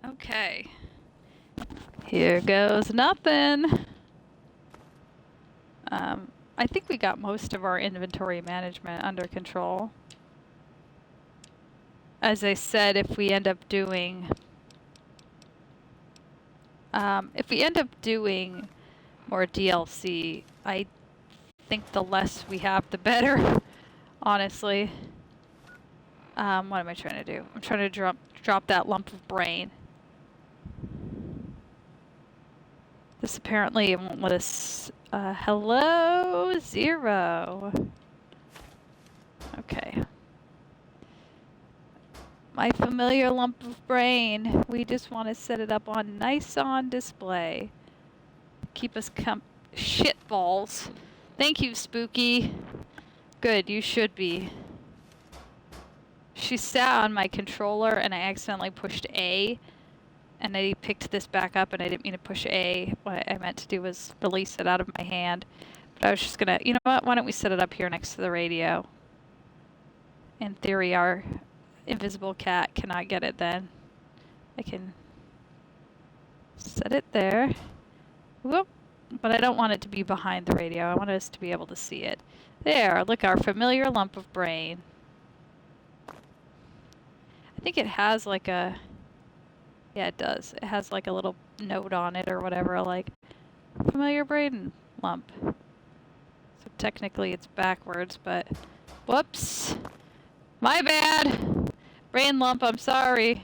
Okay. Here goes nothing. I think we got most of our inventory management under control. As I said, if we end up doing more DLC, I think the less we have, the better. Honestly. What am I trying to do? I'm trying to drop that lump of brain. This apparently won't let us... hello? 0. Okay. My familiar lump of brain. We just want to set it up on nice on display. Keep us shitballs. Thank you, Spooky. Good, you should be. She sat on my controller and I accidentally pushed A. And I picked this back up and I didn't mean to push A. What I meant to do was release it out of my hand. But I was just gonna, you know what, why don't we set it up here next to the radio? In theory, our invisible cat cannot get it then. I can set it there. Whoop. But I don't want it to be behind the radio. I want us to be able to see it. There, look, our familiar lump of brain. I think it has like a... Yeah, it does. It has like a little note on it or whatever, like, familiar brain lump. So technically it's backwards, but... Whoops! My bad! Brain lump, I'm sorry.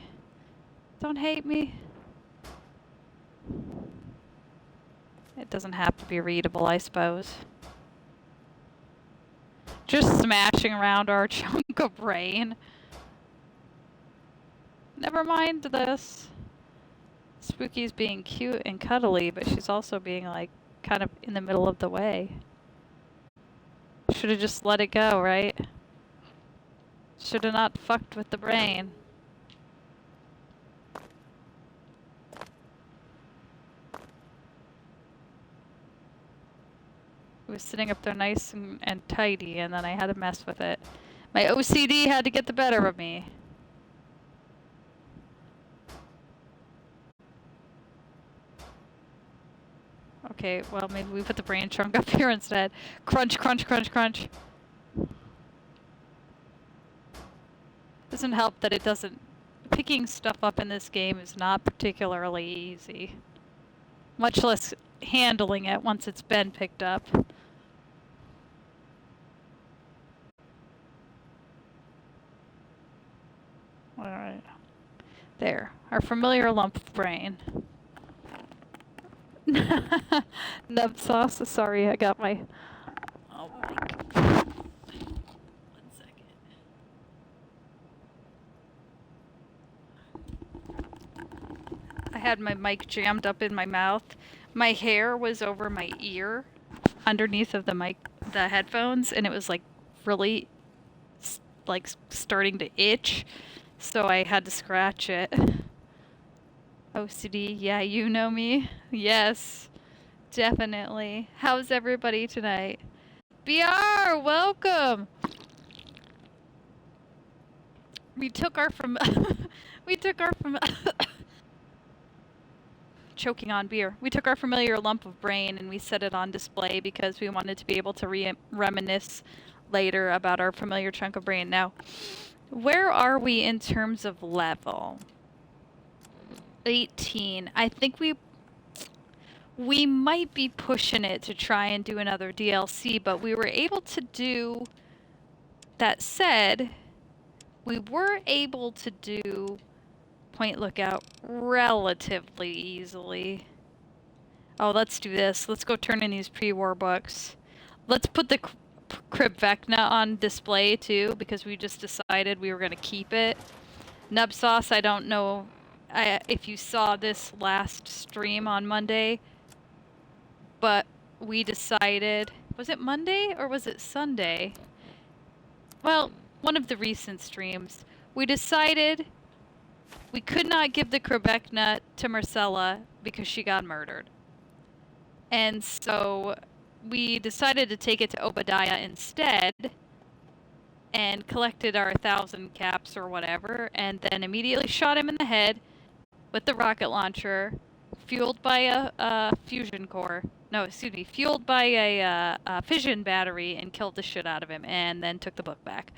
Don't hate me. It doesn't have to be readable, I suppose. Just smashing around our chunk of brain. Never mind this. Spooky's being cute and cuddly, but she's also being, like, kind of in the middle of the way. Should have just let it go, right? Should have not fucked with the brain. It was sitting up there nice and tidy, and then I had to mess with it. My OCD had to get the better of me. Okay, well, maybe we put the brain chunk up here instead. Crunch, crunch, crunch, crunch. Doesn't help that it doesn't... Picking stuff up in this game is not particularly easy. Much less handling it once it's been picked up. Alright. There. Our familiar lump of brain. Nub sauce. Sorry, I got my... Oh my God. 1 second. I had my mic jammed up in my mouth. My hair was over my ear, underneath of the mic, the headphones, and it was like really, like starting to itch. So I had to scratch it. OCD, yeah, you know me. Yes, definitely. How's everybody tonight? BR, welcome! We took our choking on beer. We took our familiar lump of brain and we set it on display because we wanted to be able to reminisce later about our familiar chunk of brain. Now, where are we in terms of level? 18. I think we might be pushing it to try and do another DLC, but we were able to do... That said, we were able to do Point Lookout relatively easily. Oh, let's do this. Let's go turn in these pre-war books. Let's put the Crib Vecna on display too, because we just decided we were going to keep it. Nub Sauce, I don't know if you saw this last stream on Monday, but we decided... Was it Monday or was it Sunday? Well, one of the recent streams. We decided we could not give the Quebecna to Marcella because she got murdered. And so we decided to take it to Obadiah instead and collected our 1,000 caps or whatever, and then immediately shot him in the head with the rocket launcher, fueled by a fusion core. No, excuse me, fueled by a fission battery, and killed the shit out of him, and then took the book back.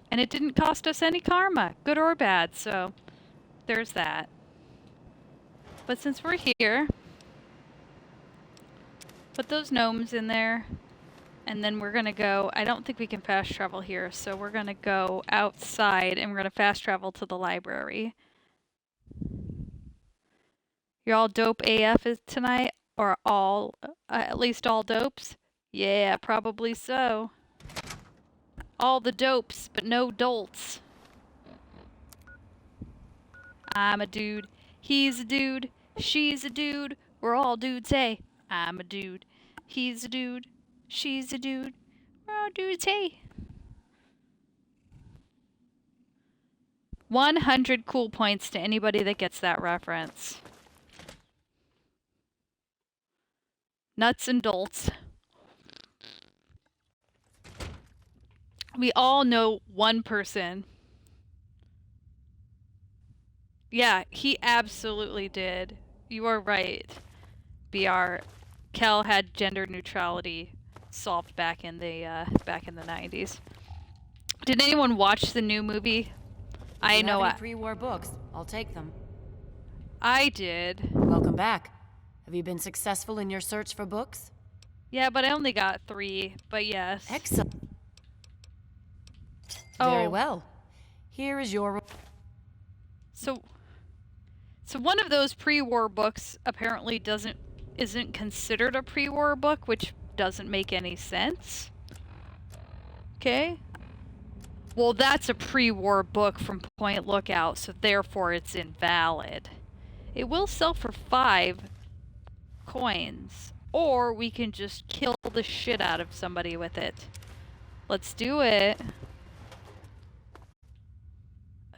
And it didn't cost us any karma, good or bad, so there's that. But since we're here, put those gnomes in there, and then we're gonna go. I don't think we can fast travel here, so we're gonna go outside and we're gonna fast travel to the library. You're all dope AF tonight? Or all, at least all dopes? Yeah, probably so. All the dopes, but no dolts. I'm a dude. He's a dude. She's a dude. We're all dudes, hey. I'm a dude. He's a dude. She's a dude. We're all dudes, hey. 100 cool points to anybody that gets that reference. Nuts and dolts. We all know one person. Yeah, he absolutely did. You are right, BR. Kel had gender neutrality solved back in the 90s. Did anyone watch the new movie? I know. Have any pre-war books? I'll take them. I did. Welcome back. Have you been successful in your search for books? Yeah, but I only got 3. But yes. Excellent. Oh. Very well. Here is your. So one of those pre-war books apparently isn't considered a pre-war book, which doesn't make any sense. Okay. Well, that's a pre-war book from Point Lookout, so therefore it's invalid. It will sell for 5 coins, or we can just kill the shit out of somebody with it. Let's do it.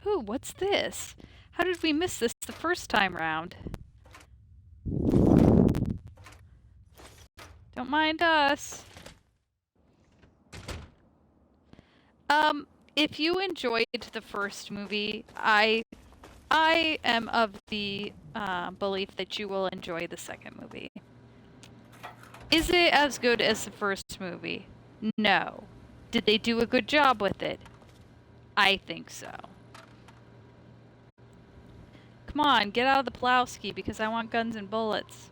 Ooh, what's this? How did we miss this the first time round? Don't mind us. If you enjoyed the first movie, I am of the belief that you will enjoy the second movie. Is it as good as the first movie? No. Did they do a good job with it? I think so. Come on, get out of the Plowski because I want guns and bullets.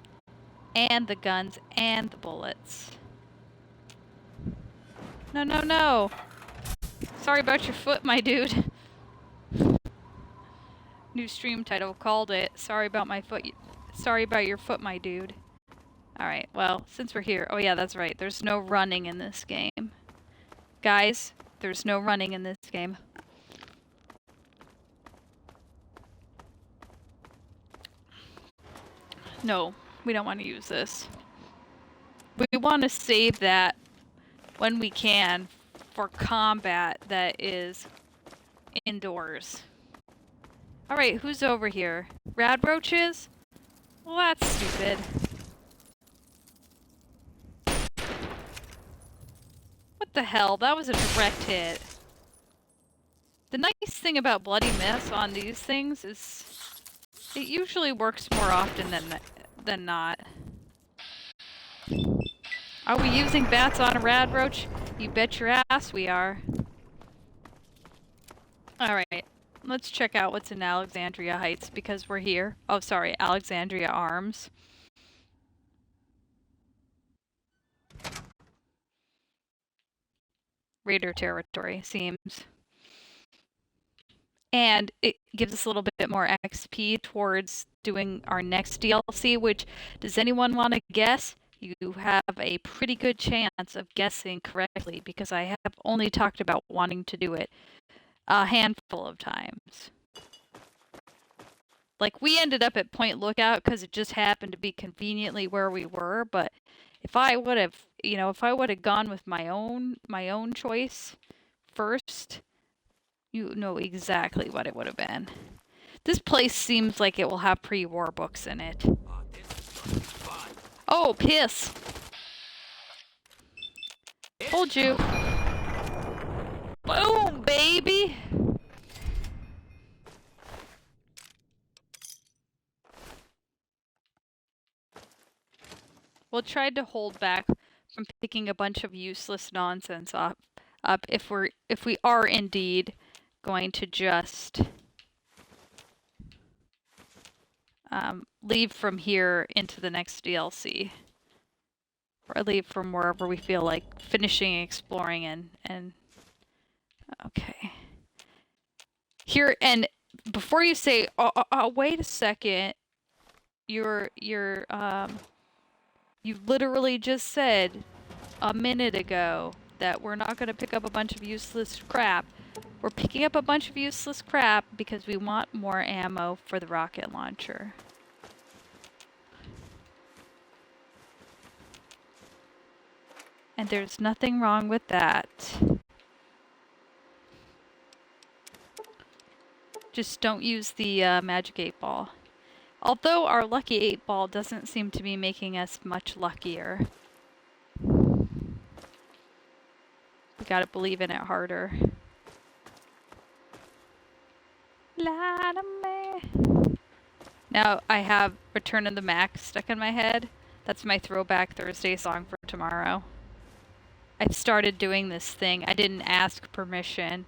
And the guns and the bullets. No, no, no. Sorry about your foot, my dude. New stream title called it. Sorry about my foot. Sorry about your foot, my dude. Alright, well, since we're here. Oh yeah, that's right. There's no running in this game. Guys, there's no running in this game. No, we don't want to use this. We want to save that when we can for combat that is indoors. Alright, who's over here? Radroaches? Well, that's stupid. What the hell? That was a direct hit. The nice thing about Bloody Mess on these things is it usually works more often than not. Are we using bats on a radroach? You bet your ass we are. Alright, let's check out what's in Alexandria Heights because we're here. Oh, sorry, Alexandria Arms. Raider territory, seems. And it gives us a little bit more XP towards doing our next DLC, which, does anyone want to guess? You have a pretty good chance of guessing correctly because I have only talked about wanting to do it a handful of times. Like, we ended up at Point Lookout because it just happened to be conveniently where we were, but if I would have, if I would have gone with my own choice first, you know exactly what it would have been. This place seems like it will have pre-war books in it. Oh, piss! Told you. Boom, baby! We'll try to hold back from picking a bunch of useless nonsense up if we are indeed going to just leave from here into the next DLC. Or leave from wherever we feel like finishing exploring and okay. Here, and before you say, wait a second, you literally just said a minute ago that we're not going to pick up a bunch of useless crap. We're picking up a bunch of useless crap because we want more ammo for the rocket launcher. And there's nothing wrong with that. Just don't use the magic 8-ball. Although our lucky 8-ball doesn't seem to be making us much luckier. We gotta believe in it harder. Now I have Return of the Mac stuck in my head. That's my Throwback Thursday song for tomorrow. I've started doing this thing. I didn't ask permission.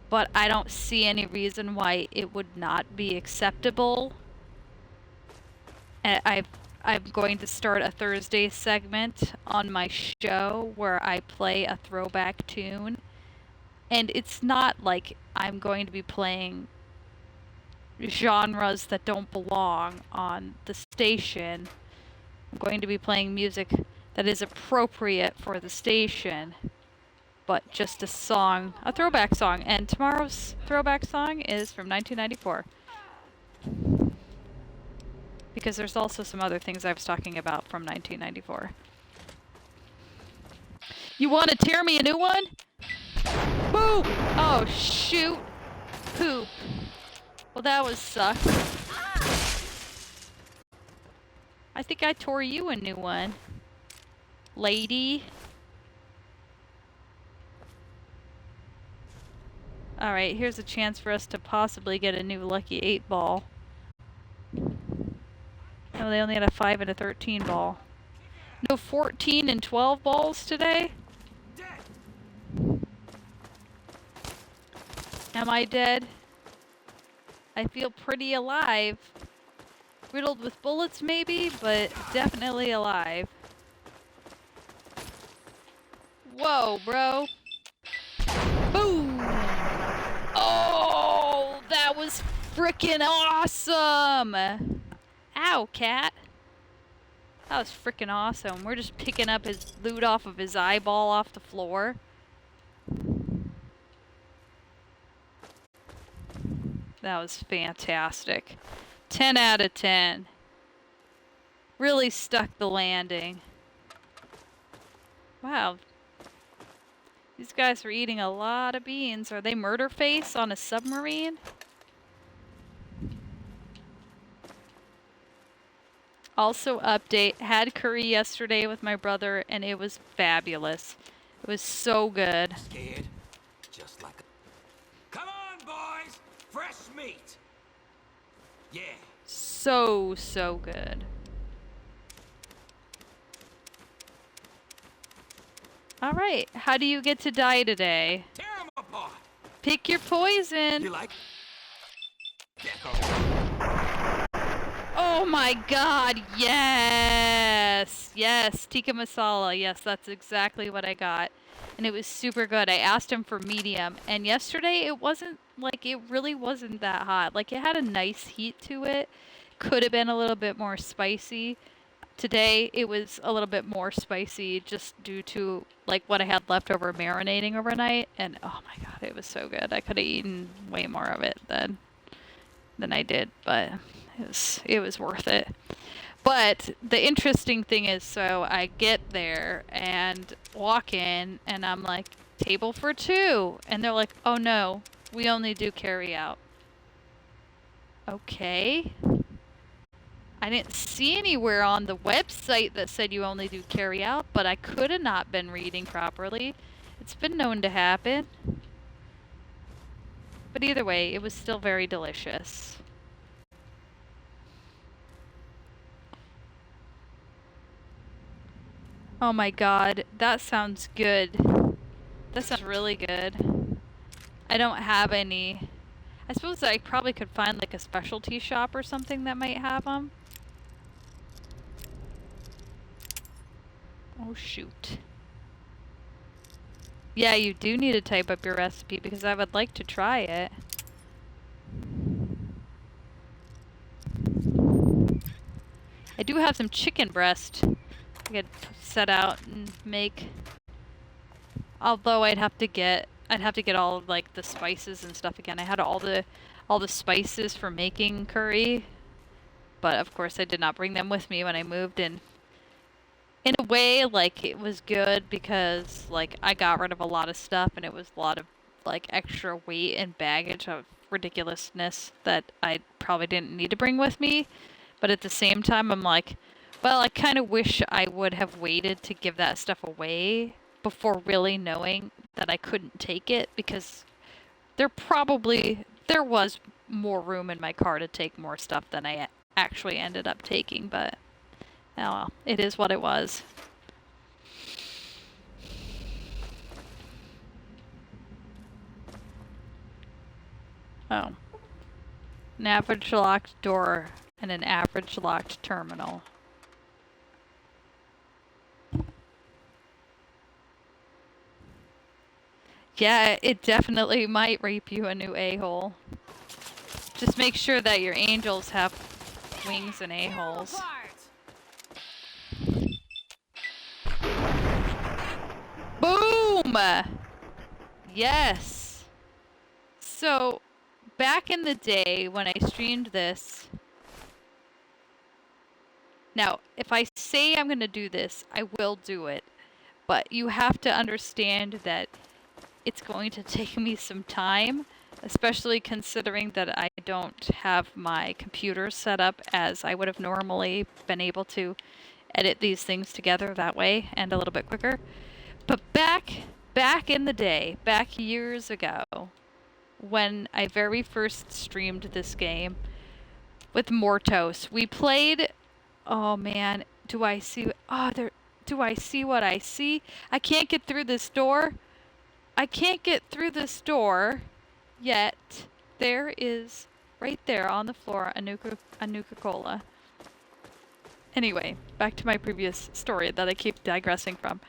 But I don't see any reason why it would not be acceptable. I'm going to start a Thursday segment on my show where I play a throwback tune. And it's not like I'm going to be playing genres that don't belong on the station. I'm going to be playing music that is appropriate for the station. But just a song, a throwback song. And tomorrow's throwback song is from 1994. Because there's also some other things I was talking about from 1994. You want to tear me a new one? Boom! Oh, shoot. Poop. Well, that was suck. I think I tore you a new one. Lady. Alright, here's a chance for us to possibly get a new lucky 8-ball. No, they only had a 5 and a 13 ball. No 14 and 12 balls today? Am I dead? I feel pretty alive. Riddled with bullets maybe, but definitely alive. Whoa, bro. Boom! Oh, that was frickin' awesome! Ow, cat. That was frickin' awesome. We're just picking up his loot off of his eyeball off the floor. That was fantastic. 10 out of 10. Really stuck the landing. Wow. These guys are eating a lot of beans. Are they murder face on a submarine? Also update, had curry yesterday with my brother and it was fabulous. It was so good. Scared? Just like a... Come on, boys! Fresh meat! Yeah. So good. Alright, how do you get to die today? Tear 'em apart! Pick your poison! You like... Oh my god, yes! Yes, tikka masala. Yes, that's exactly what I got. And it was super good. I asked him for medium. And yesterday, it wasn't, like, it really wasn't that hot. Like, it had a nice heat to it. Could have been a little bit more spicy. Today, it was a little bit more spicy just due to, like, what I had left over marinating overnight. And, oh my god, it was so good. I could have eaten way more of it than I did, but it was worth it. But the interesting thing is, so I get there and walk in and I'm like, table for 2. And they're like, oh no, we only do carry out. Okay. I didn't see anywhere on the website that said you only do carry out, but I could have not been reading properly. It's been known to happen. But either way, it was still very delicious. Oh my god, that sounds good. That sounds really good. I don't have any. I suppose I probably could find like a specialty shop or something that might have them. Oh shoot. Yeah, you do need to type up your recipe because I would like to try it. I do have some chicken breast I could set out and make. Although I'd have to get all of like the spices and stuff again. I had all the spices for making curry, but of course I did not bring them with me when I moved in. In a way, like, it was good because, like, I got rid of a lot of stuff and it was a lot of, like, extra weight and baggage of ridiculousness that I probably didn't need to bring with me. But at the same time, I'm like, well, I kind of wish I would have waited to give that stuff away before really knowing that I couldn't take it, because there was more room in my car to take more stuff than I actually ended up taking, but oh well, it is what it was. Oh. An average locked door and an average locked terminal. Yeah, it definitely might rape you a new a-hole. Just make sure that your angels have wings and a-holes. Boom! Yes! So, back in the day when I streamed this... Now, if I say I'm gonna do this, I will do it. But you have to understand that it's going to take me some time, especially considering that I don't have my computer set up as I would have normally been able to edit these things together that way and a little bit quicker. But back in the day, back years ago, when I very first streamed this game with Mortos, we played... Oh man, do I see... do I see what I see? I can't get through this door. I can't get through this door yet. There is, right there on the floor, a Nuka-Cola. Anyway, back to my previous story that I keep digressing from.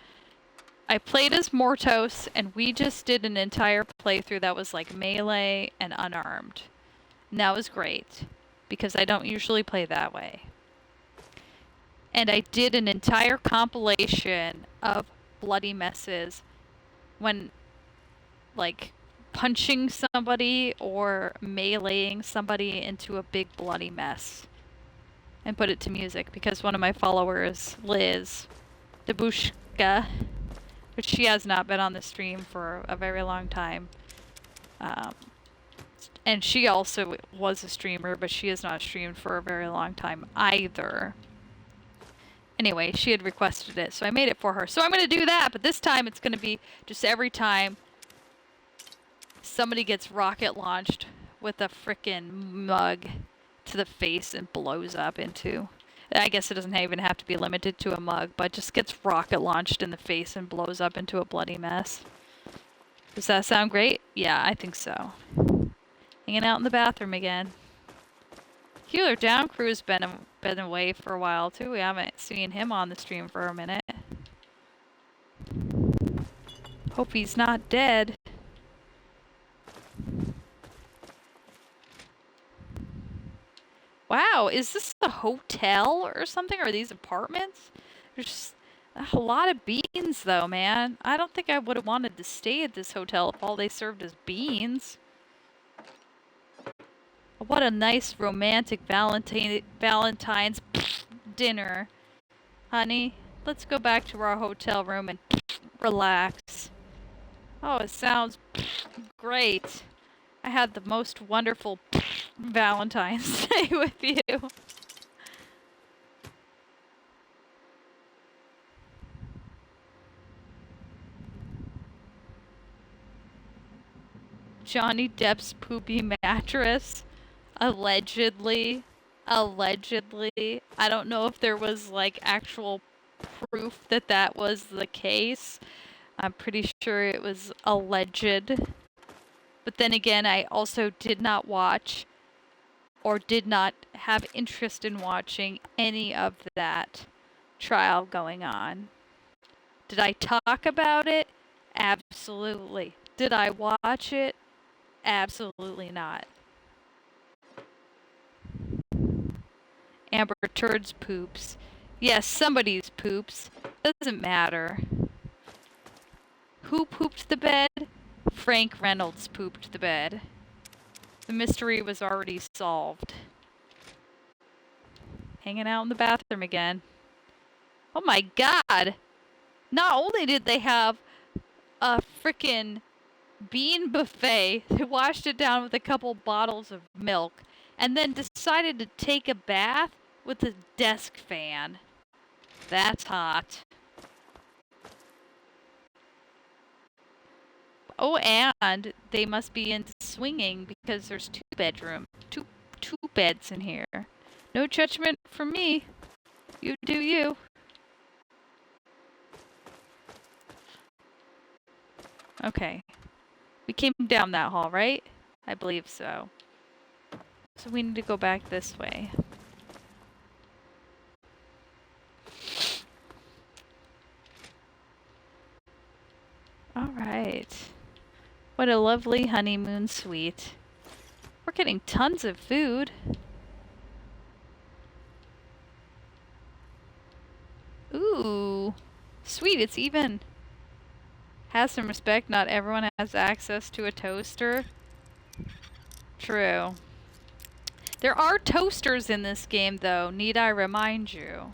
I played as Mortos, and we just did an entire playthrough that was like melee and unarmed. And that was great, because I don't usually play that way. And I did an entire compilation of bloody messes when, like, punching somebody or meleeing somebody into a big bloody mess. And put it to music, because one of my followers, Liz, Dabushka, which she has not been on the stream for a very long time. And she also was a streamer, but she has not streamed for a very long time either. Anyway, she had requested it, so I made it for her. So I'm going to do that, but this time it's going to be just every time somebody gets rocket launched with a frickin' mug to the face and blows up into... I guess it doesn't even have to be limited to a mug, but just gets rocket launched in the face and blows up into a bloody mess. Does that sound great? Yeah, I think so. Hanging out in the bathroom again. Healer Down Crew's been away for a while too. We haven't seen him on the stream for a minute. Hope he's not dead. Wow, is this a hotel or something? Or are these apartments? There's just a lot of beans though, man. I don't think I would have wanted to stay at this hotel if all they served is beans. What a nice romantic Valentine's dinner. Honey, let's go back to our hotel room and relax. Oh, it sounds great. I had the most wonderful Valentine's Day with you. Johnny Depp's poopy mattress. Allegedly. I don't know if there was like actual proof that that was the case. I'm pretty sure it was alleged. But then again, I also did not watch or did not have interest in watching any of that trial going on. Did I talk about it? Absolutely. Did I watch it? Absolutely not. Amber Turd's poops. Yes, somebody's poops. Doesn't matter. Who pooped the bed? Frank Reynolds pooped the bed. The mystery was already solved. Hanging out in the bathroom again. Oh my god! Not only did they have a frickin' bean buffet, they washed it down with a couple bottles of milk, and then decided to take a bath with a desk fan. That's hot. Oh, and they must be into swinging because there's two beds in here. No judgment from me. You do you. Okay. We came down that hall, right? I believe so. So we need to go back this way. Alright. What a lovely honeymoon suite. We're getting tons of food. Ooh. Sweet, it's even. Have some respect, not everyone has access to a toaster. True. There are toasters in this game, though, need I remind you.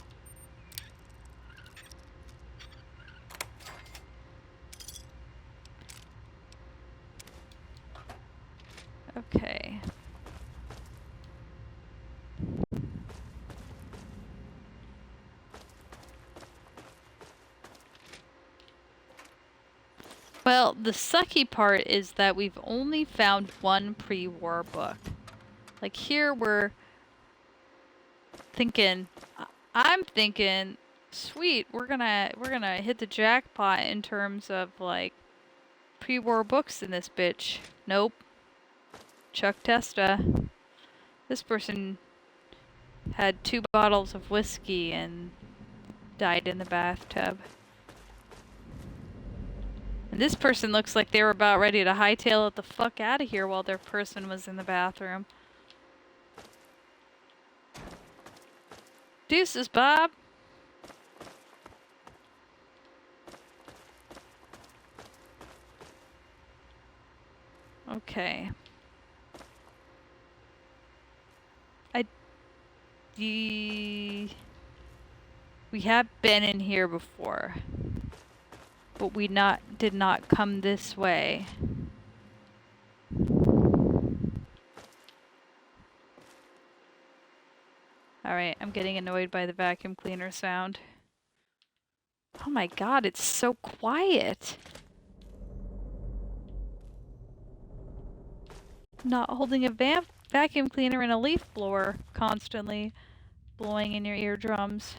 Okay. Well, the sucky part is that we've only found one pre-war book. Like here we're thinking, I'm thinking, sweet, we're gonna hit the jackpot in terms of like pre-war books in this bitch. Nope. Chuck Testa. This person had 2 bottles of whiskey and died in the bathtub. And this person looks like they were about ready to hightail it the fuck out of here while their person was in the bathroom. Deuces, Bob. Okay. We have been in here before, but we did not come this way. Alright, I'm getting annoyed by the vacuum cleaner sound. Oh my god, it's so quiet. Not holding a vacuum cleaner and a leaf blower constantly blowing in your eardrums.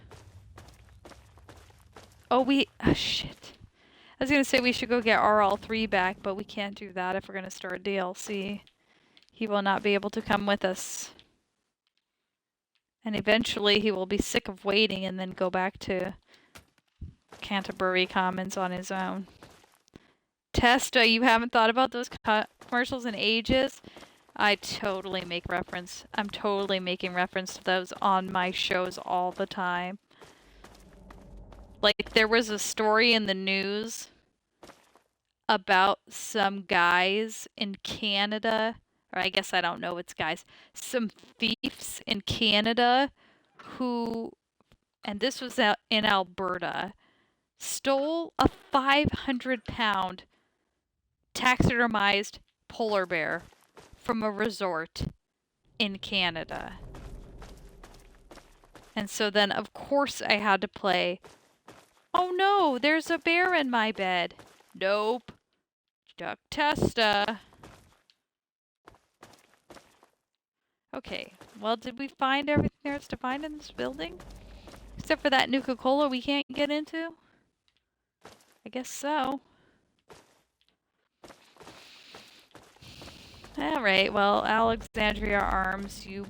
Oh, shit. I was gonna say we should go get RL3 back, but we can't do that if we're gonna start DLC. He will not be able to come with us. And eventually he will be sick of waiting and then go back to Canterbury Commons on his own. Testa, you haven't thought about those commercials in ages? I totally make reference. I'm totally making reference to those on my shows all the time. Like, there was a story in the news about some guys in Canada, or I guess I don't know it's guys, some thieves in Canada who, and this was out in Alberta, stole a 500-pound taxidermized polar bear from a resort in Canada. And so then, of course, I had to play, oh no, there's a bear in my bed. Nope. Chuck Testa. Okay, well, did we find everything there is to find in this building? Except for that Nuka-Cola we can't get into? I guess so. Alright, well, Alexandria Arms, you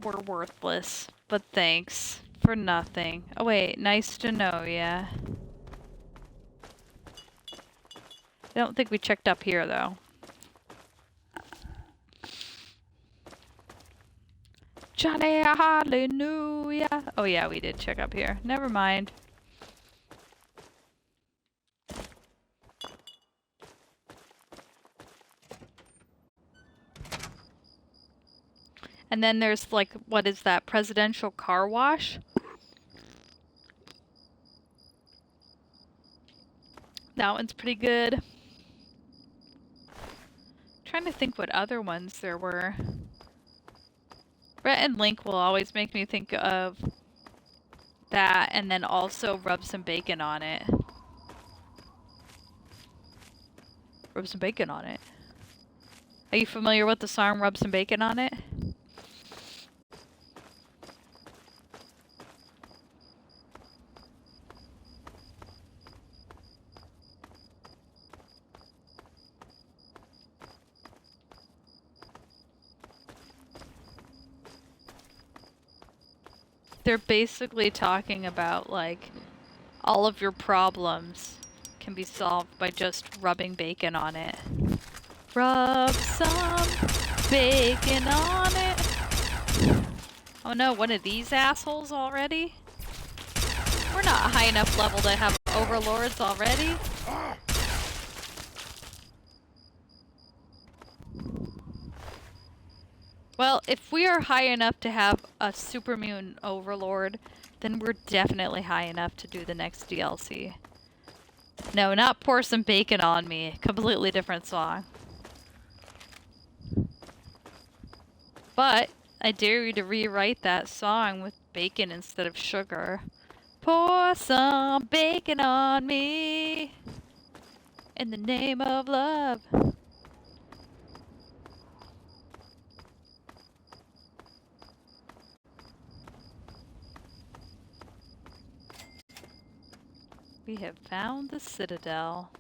were worthless. But thanks. For nothing. Oh wait, nice to know ya. I don't think we checked up here, though. Johnny, hallelujah! Oh yeah, we did check up here. Never mind. And then there's, like, what is that? Presidential car wash? That one's pretty good. Trying to think what other ones there were. Rhett and Link will always make me think of that, and then also rub some bacon on it. Rub some bacon on it. Are you familiar with the song Rub Some Bacon on It? They're basically talking about, like, all of your problems can be solved by just rubbing bacon on it. Rub some bacon on it. Oh no, one of these assholes already? We're not high enough level to have overlords already. Well, if we are high enough to have a supermoon overlord, then we're definitely high enough to do the next DLC. No, not pour some bacon on me. Completely different song. But I dare you to rewrite that song with bacon instead of sugar. Pour some bacon on me in the name of love. We have found the Citadel.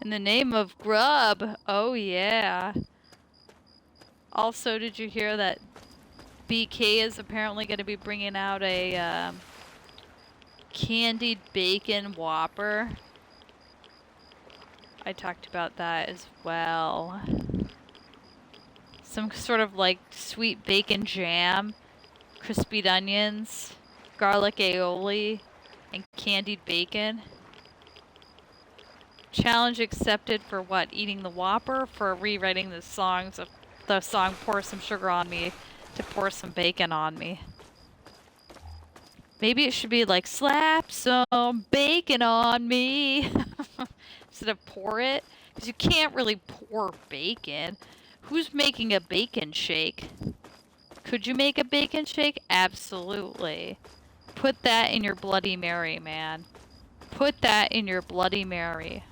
In the name of grub. Oh yeah. Also, did you hear that BK is apparently going to be bringing out a candied bacon Whopper? I talked about that as well. Some sort of like sweet bacon jam, crispy onions, garlic aioli, and candied bacon. Challenge accepted for what? Eating the Whopper? For rewriting the song Pour Some Sugar on Me to pour some bacon on me. Maybe it should be like, slap some bacon on me instead of pour it. Because you can't really pour bacon. Who's making a bacon shake? Could you make a bacon shake? Absolutely. Put that in your Bloody Mary, man. Put that in your Bloody Mary.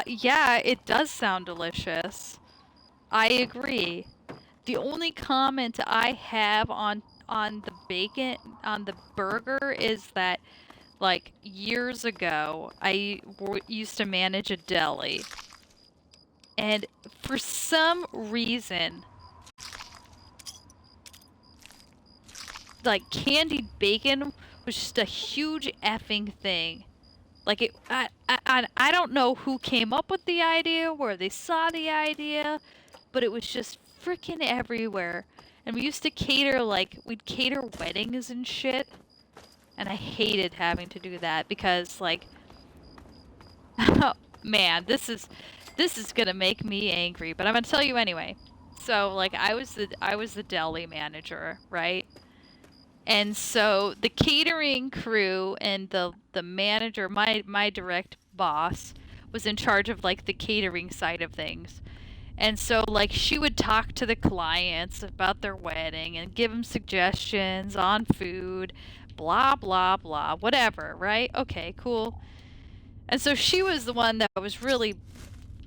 Yeah, it does sound delicious. I agree. The only comment I have on the bacon, on the burger, is that, like, years ago, I used to manage a deli. And for some reason, like, candied bacon was just a huge effing thing. Like, I don't know who came up with the idea, where they saw the idea, but it was just freaking everywhere. And we used to cater, like, we'd cater weddings and shit. And I hated having to do that because, like, oh, man, this is gonna make me angry. But I'm gonna tell you anyway. So, like, I was the deli manager, right? And so the catering crew and the manager, my direct boss, was in charge of, like, the catering side of things. And so, like, she would talk to the clients about their wedding and give them suggestions on food, blah, blah, blah, whatever, right? Okay, cool. And so she was the one that was really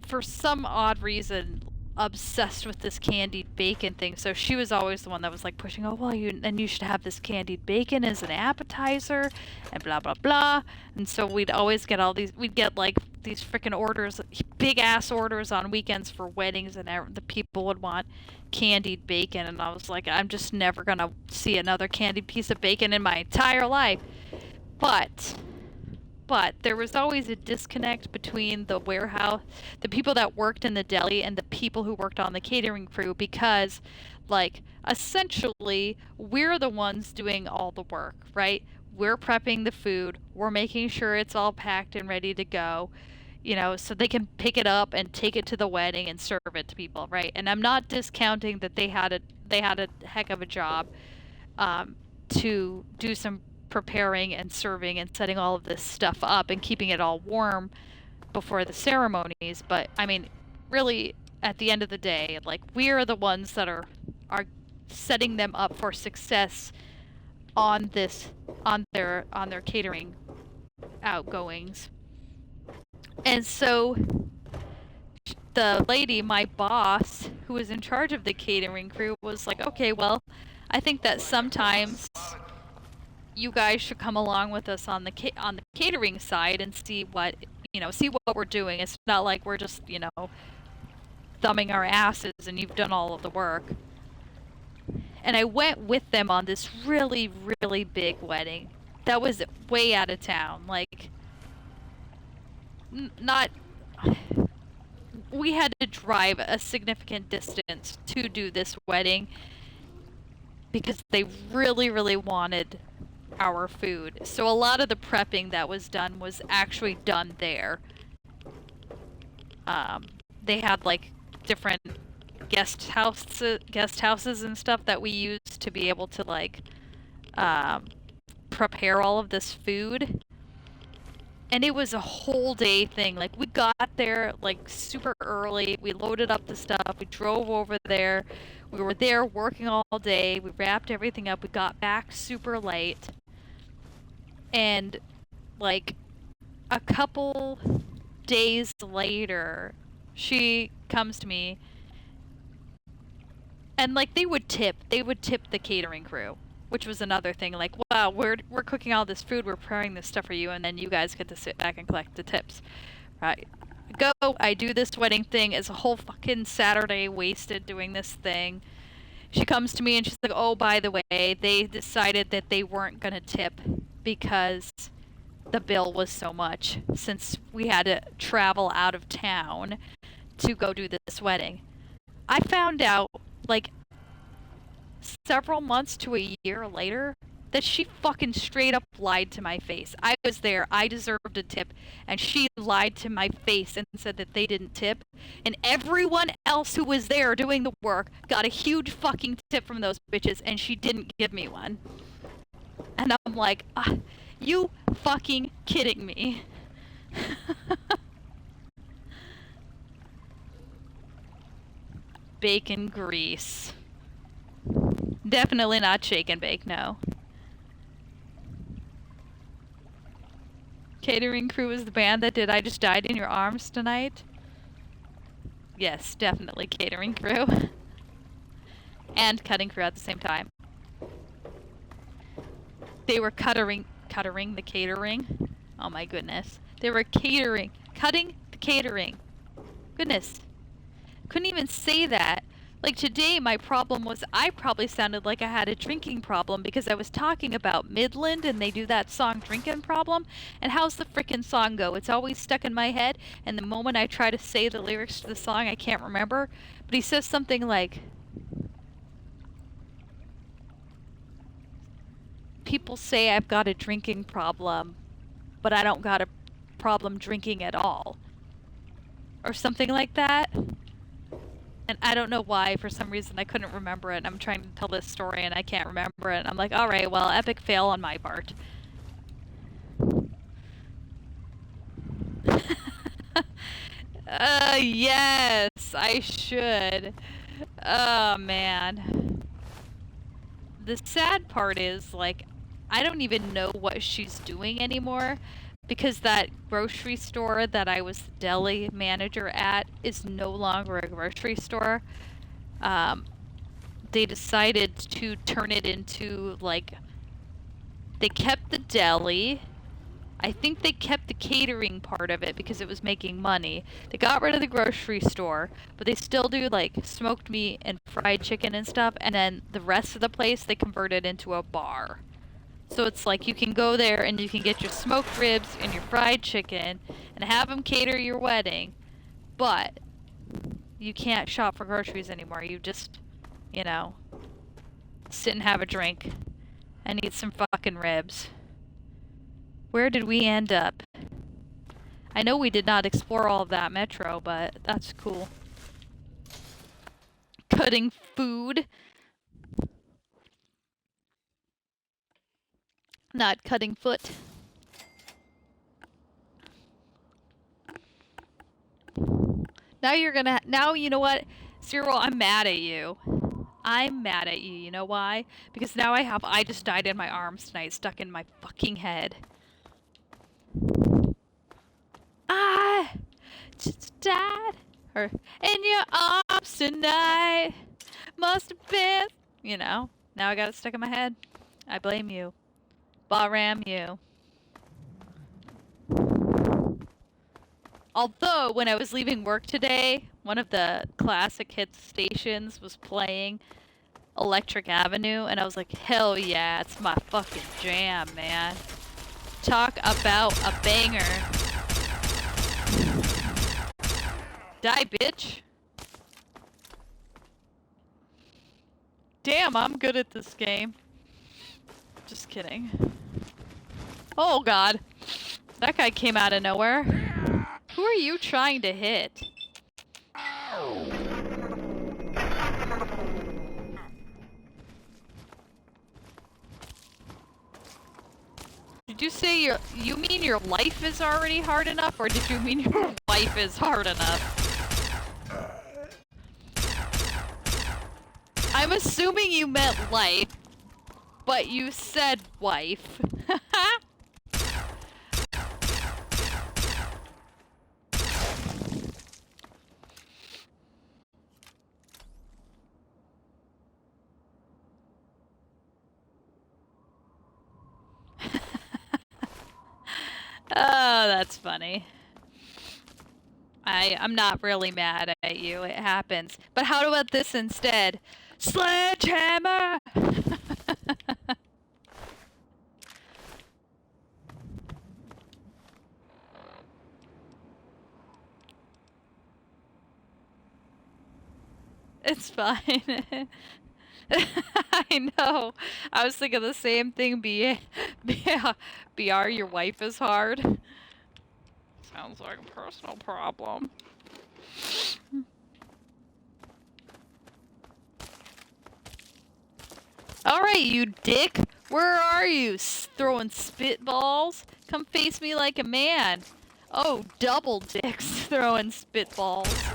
for some odd reason, obsessed with this candied bacon thing. So she was always the one that was like pushing, oh, well, you should have this candied bacon as an appetizer and blah, blah, blah. And so we'd always get we'd get like these freaking orders, big ass orders on weekends for weddings, and the people would want candied bacon. And I was like, I'm just never going to see another candied piece of bacon in my entire life. But there was always a disconnect between the warehouse, the people that worked in the deli, and the people who worked on the catering crew, because, like, essentially, we're the ones doing all the work, right? We're prepping the food, we're making sure it's all packed and ready to go, you know, so they can pick it up and take it to the wedding and serve it to people, right? And I'm not discounting that they had a heck of a job to do some preparing and serving and setting all of this stuff up and keeping it all warm before the ceremonies. But I mean, really, at the end of the day, like, we are the ones that are setting them up for success on their catering outgoings. And so the lady, my boss, who was in charge of the catering crew, was like, okay, well, I think that sometimes you guys should come along with us on the catering side and see what we're doing. It's not like we're just, thumbing our asses and you've done all of the work. And I went with them on this really, really big wedding that was way out of town. Like, we had to drive a significant distance to do this wedding because they really, really wanted our food. So a lot of the prepping that was done was actually done there. They had like different guest houses and stuff that we used to be able to like prepare all of this food. And it was a whole day thing. Like, we got there like super early. We loaded up the stuff. We drove over there. We were there working all day. We wrapped everything up. We got back super late. And like a couple days later, she comes to me, and like they would tip the catering crew, which was another thing. Like, wow, we're cooking all this food, we're preparing this stuff for you, and then you guys get to sit back and collect the tips, right? I do this wedding thing. It's a whole fucking Saturday wasted doing this thing. She comes to me and she's like, oh, by the way, they decided that they weren't gonna tip because the bill was so much, since we had to travel out of town to go do this wedding. I found out, like, several months to a year later, that she fucking straight up lied to my face. I was there, I deserved a tip, and she lied to my face and said that they didn't tip. And everyone else who was there doing the work got a huge fucking tip from those bitches, and she didn't give me one. And I'm like, you fucking kidding me? Bacon grease. Definitely not shake and bake, no. Catering crew is the band that did I Just Died in Your Arms tonight? Yes, definitely catering crew. And cutting crew at the same time. They were cutting the catering. Oh my goodness. They were cutting the catering. Goodness. Couldn't even say that. Like, today, my problem was I probably sounded like I had a drinking problem because I was talking about Midland, and they do that song Drinking Problem. And how's the frickin' song go? It's always stuck in my head, and the moment I try to say the lyrics to the song, I can't remember. But he says something like, people say I've got a drinking problem, but I don't got a problem drinking at all. Or something like that. And I don't know why, for some reason I couldn't remember it. I'm trying to tell this story and I can't remember it. I'm like, alright, well, epic fail on my part. Yes, I should. Oh, man. The sad part is, like, I don't even know what she's doing anymore, because that grocery store that I was the deli manager at is no longer a grocery store. They decided to turn it into, like, they kept the deli. I think they kept the catering part of it because it was making money. They got rid of the grocery store, but they still do, like, smoked meat and fried chicken and stuff, and then the rest of the place they converted into a bar. So it's like you can go there and you can get your smoked ribs and your fried chicken and have them cater your wedding, but you can't shop for groceries anymore. You just, you know, sit and have a drink and eat some fucking ribs. Where did we end up? I know we did not explore all of that metro, but that's cool. Cutting food. Not cutting foot. Now you know what? Cyril, I'm mad at you. I'm mad at you. You know why? Because now I just died in my arms tonight, stuck in my fucking head. I just died. Or, in your arms tonight. Must have been. You know, now I got it stuck in my head. I blame you. Bahram you. Although, when I was leaving work today, one of the classic hit stations was playing Electric Avenue, and I was like, hell yeah, it's my fucking jam, man. Talk about a banger. Die, bitch. Damn, I'm good at this game. Just kidding. Oh god. That guy came out of nowhere. Who are you trying to hit? Did you say you mean your life is already hard enough, or did you mean your wife is hard enough? I'm assuming you meant life, but you said wife. Oh, that's funny. I'm not really mad at you. It happens. But how about this instead? Sledgehammer! It's fine. I know. I was thinking the same thing. BR, your wife is hard. Sounds like a personal problem. Alright, you dick. Where are you? Throwing spitballs? Come face me like a man. Oh, double dicks throwing spitballs.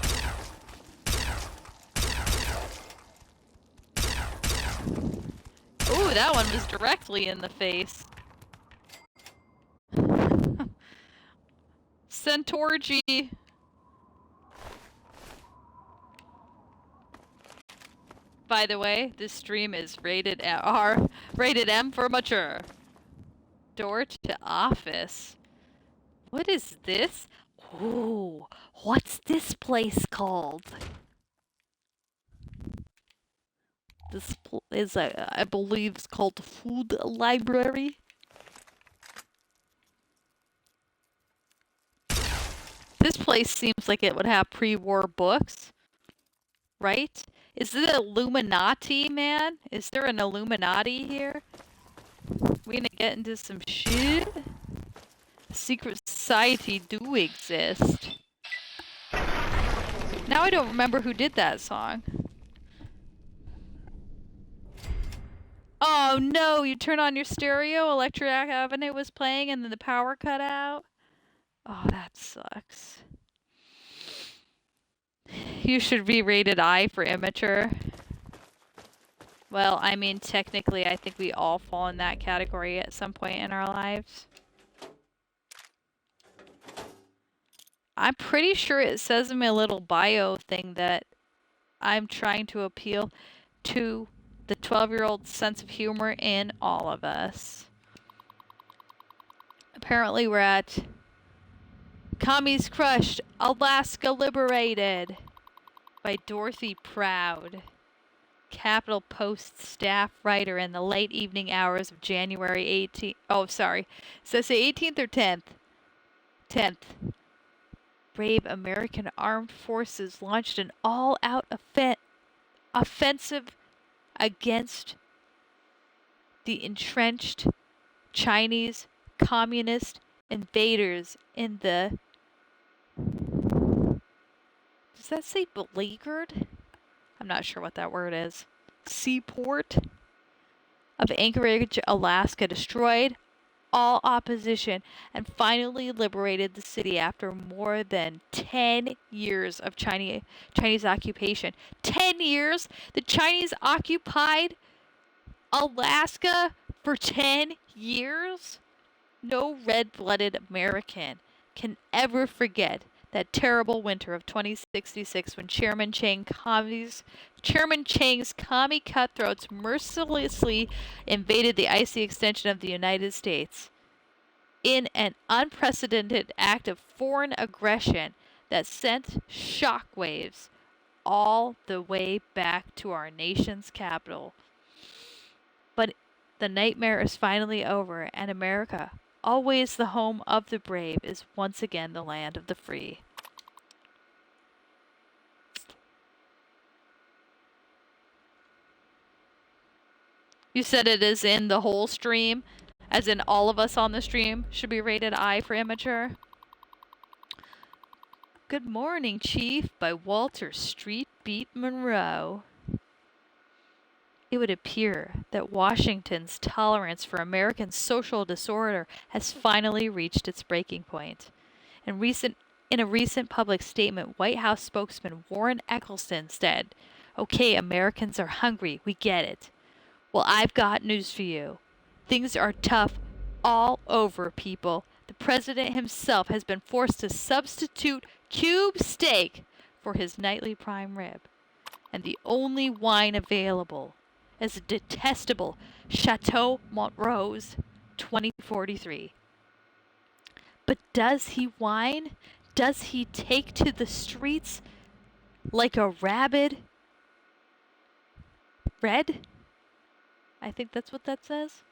Ooh, that one was directly in the face. Centaurgy. By the way, this stream is rated R, rated M for mature. Door to office. What is this? Ooh, what's this place called? This is, I believe, it's called the Food Library. This place seems like it would have pre-war books, right? Is it Illuminati, man? Is there an Illuminati here? We gonna get into some shit? Secret society do exist. Now I don't remember who did that song. Oh no, you turn on your stereo, Electric Avenue was playing and then the power cut out? Oh, that sucks. You should be rated I for immature. Well, I mean, technically, I think we all fall in that category at some point in our lives. I'm pretty sure it says in my little bio thing that I'm trying to appeal to the 12-year-old sense of humor in all of us. Apparently we're at Commies Crushed, Alaska Liberated by Dorothy Proud, Capital Post staff writer in the late evening hours of January 18th. Oh, sorry. Does that say 18th or 10th? 10th. Brave American armed forces launched an all-out offensive against the entrenched Chinese communist invaders in the... Does that say beleaguered? I'm not sure what that word is. Seaport of Anchorage, Alaska, destroyed all opposition and finally liberated the city after more than 10 years of Chinese occupation. 10 years? The Chinese occupied Alaska for 10 years? No red-blooded American can ever forget that terrible winter of 2066 when Chairman Chang's commie cutthroats mercilessly invaded the icy extension of the United States in an unprecedented act of foreign aggression that sent shockwaves all the way back to our nation's capital. But the nightmare is finally over, and America, always the home of the brave, is once again the land of the free. You said it is in the whole stream, as in all of us on the stream should be rated I for immature. Good Morning, Chief by Walter Street Beat Monroe. It would appear that Washington's tolerance for American social disorder has finally reached its breaking point. In a recent public statement, White House spokesman Warren Eccleston said, "Okay, Americans are hungry, we get it. Well, I've got news for you. Things are tough all over, people. The president himself has been forced to substitute cube steak for his nightly prime rib. And the only wine available is a detestable Chateau Montrose 2043. But does he whine? Does he take to the streets like a rabid red? I think that's what that says.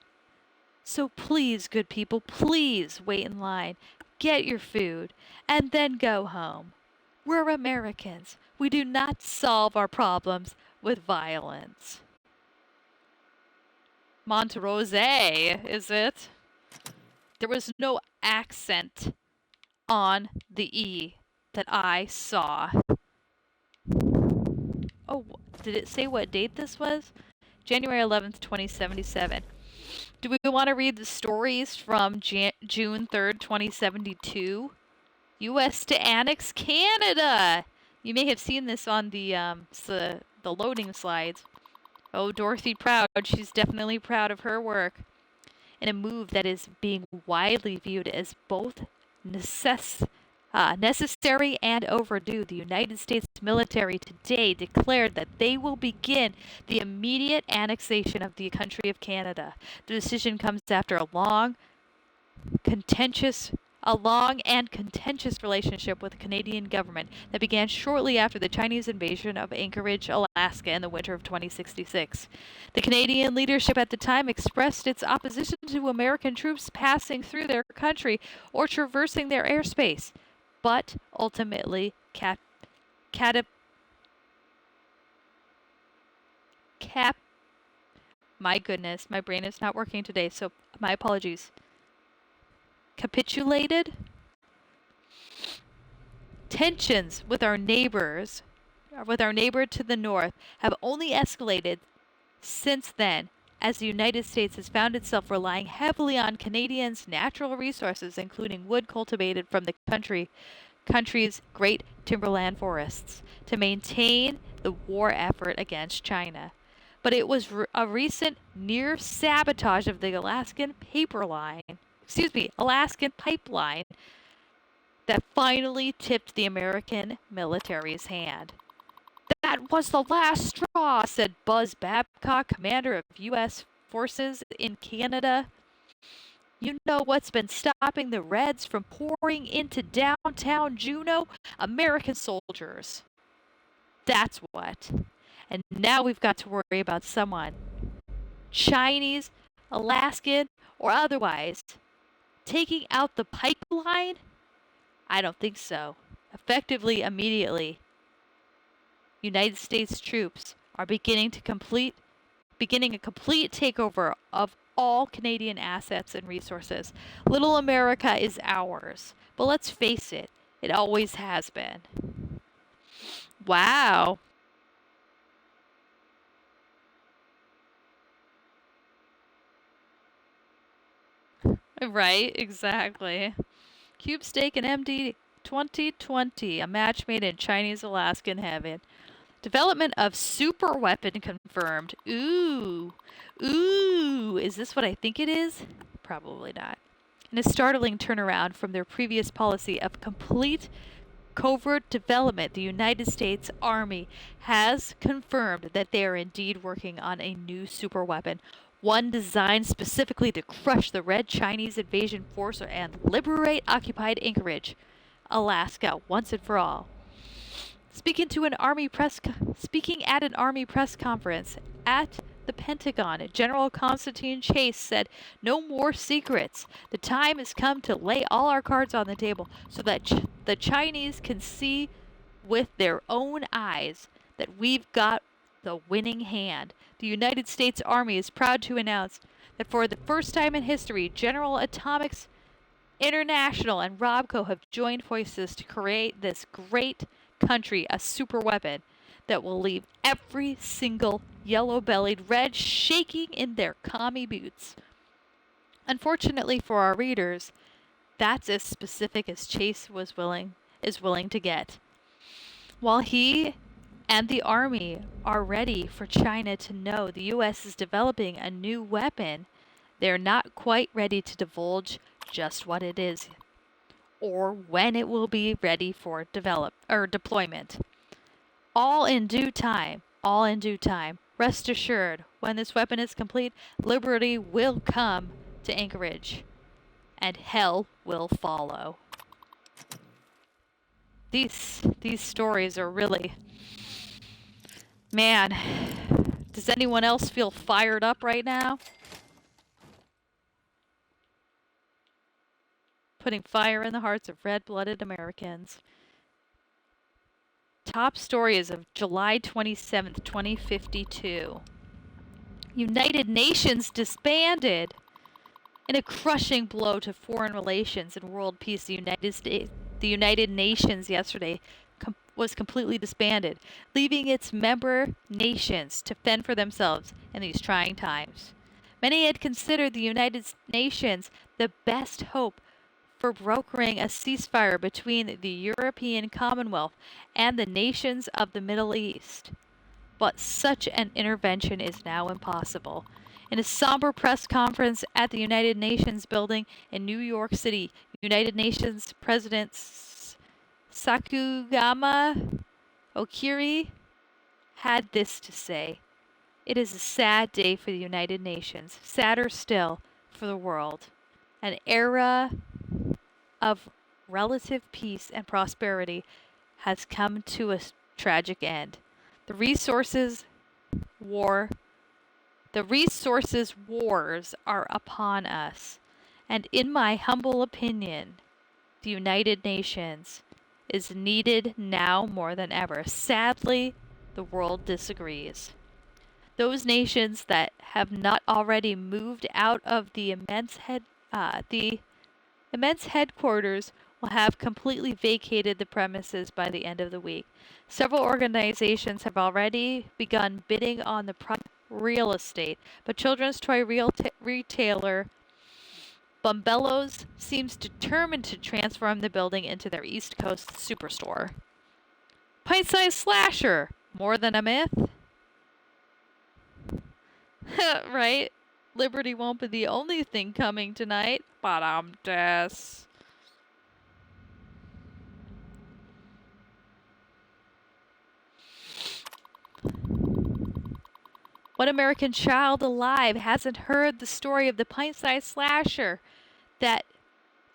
So please, good people, please wait in line, get your food, and then go home. We're Americans. We do not solve our problems with violence." Montrose, is it? There was no accent on the E that I saw. Oh, did it say what date this was? January 11th, 2077. Do we want to read the stories from June 3rd, 2072? U.S. to annex Canada! You may have seen this on the loading slides. Oh, Dorothy Proud, she's definitely proud of her work. In a move that is being widely viewed as both necessary and overdue, the United States military today declared that they will begin the immediate annexation of the country of Canada. The decision comes after a long and contentious relationship with the Canadian government that began shortly after the Chinese invasion of Anchorage, Alaska in the winter of 2066. The Canadian leadership at the time expressed its opposition to American troops passing through their country or traversing their airspace, but ultimately my goodness, my brain is not working today, so my apologies. Capitulated. Tensions with our neighbor to the north, have only escalated since then, as the United States has found itself relying heavily on Canadians' natural resources, including wood cultivated from the country's great timberland forests, to maintain the war effort against China. But it was a recent near sabotage of the Alaskan pipeline that finally tipped the American military's hand. "That was the last straw," said Buzz Babcock, commander of U.S. forces in Canada. "You know what's been stopping the Reds from pouring into downtown Juneau? American soldiers. That's what. And now we've got to worry about someone, Chinese, Alaskan, or otherwise, taking out the pipeline? I don't think so. Effectively, immediately, United States troops are beginning a complete takeover of all Canadian assets and resources. Little America is ours. But let's face it, it always has been." Wow. Right, exactly. Cube Steak and MD 2020, a match made in Chinese Alaskan heaven. Development of super weapon confirmed. Ooh. Ooh. Is this what I think it is? Probably not. In a startling turnaround from their previous policy of complete covert development, the United States Army has confirmed that they are indeed working on a new superweapon, one designed specifically to crush the Red Chinese invasion force and liberate occupied Anchorage, Alaska, once and for all. Speaking at an Army press conference at the Pentagon, General Constantine Chase said, "No more secrets. The time has come to lay all our cards on the table so that the Chinese can see with their own eyes that we've got the winning hand." The United States Army is proud to announce that for the first time in history, General Atomics International and Robco have joined forces to create this great country a super weapon that will leave every single yellow-bellied Red shaking in their commie boots. Unfortunately for our readers, that's as specific as Chase is willing to get. While he and the Army are ready for China to know the U.S. is developing a new weapon, they're not quite ready to divulge just what it is or when it will be ready for deployment. All in due time. All in due time. Rest assured, when this weapon is complete, liberty will come to Anchorage, and hell will follow. These stories are really, man. Does anyone else feel fired up right now? Putting fire in the hearts of red-blooded Americans. Top story is of July 27th, 2052. United Nations disbanded. In a crushing blow to foreign relations and world peace, the United Nations yesterday was completely disbanded, leaving its member nations to fend for themselves in these trying times. Many had considered the United Nations the best hope for brokering a ceasefire between the European Commonwealth and the nations of the Middle East. But such an intervention is now impossible. In a somber press conference at the United Nations building in New York City, United Nations President Sakugama Okiri had this to say: "It is a sad day for the United Nations, sadder still for the world. An era of relative peace and prosperity has come to a tragic end. The resources wars are upon us, and in my humble opinion, the United Nations is needed now more than ever. Sadly, the world disagrees. Those nations that have not already moved out of the immense headquarters will have completely vacated the premises by the end of the week. Several organizations have already begun bidding on the real estate, but children's toy retailer Bumbello's seems determined to transform the building into their East Coast superstore. Pint-sized slasher, more than a myth? Right? Liberty won't be the only thing coming tonight. Badam-des. What American child alive hasn't heard the story of the pint-sized slasher, that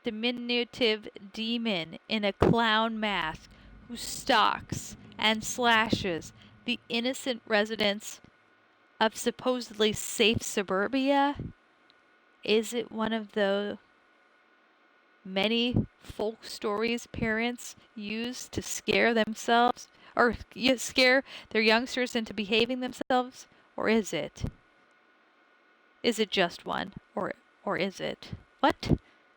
diminutive demon in a clown mask who stalks and slashes the innocent residents of supposedly safe suburbia? Is it one of the many folk stories parents use to scare themselves or scare their youngsters into behaving themselves? Or is it? Is it just one? Or is it? What?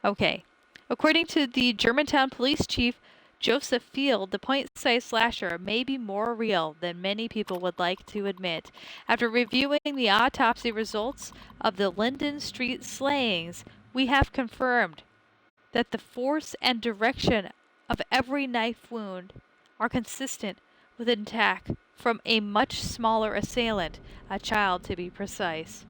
Okay. According to the Germantown police chief, Joseph Field, the point-sized slasher may be more real than many people would like to admit. After reviewing the autopsy results of the Linden Street slayings, we have confirmed that the force and direction of every knife wound are consistent with an attack from a much smaller assailant, a child to be precise.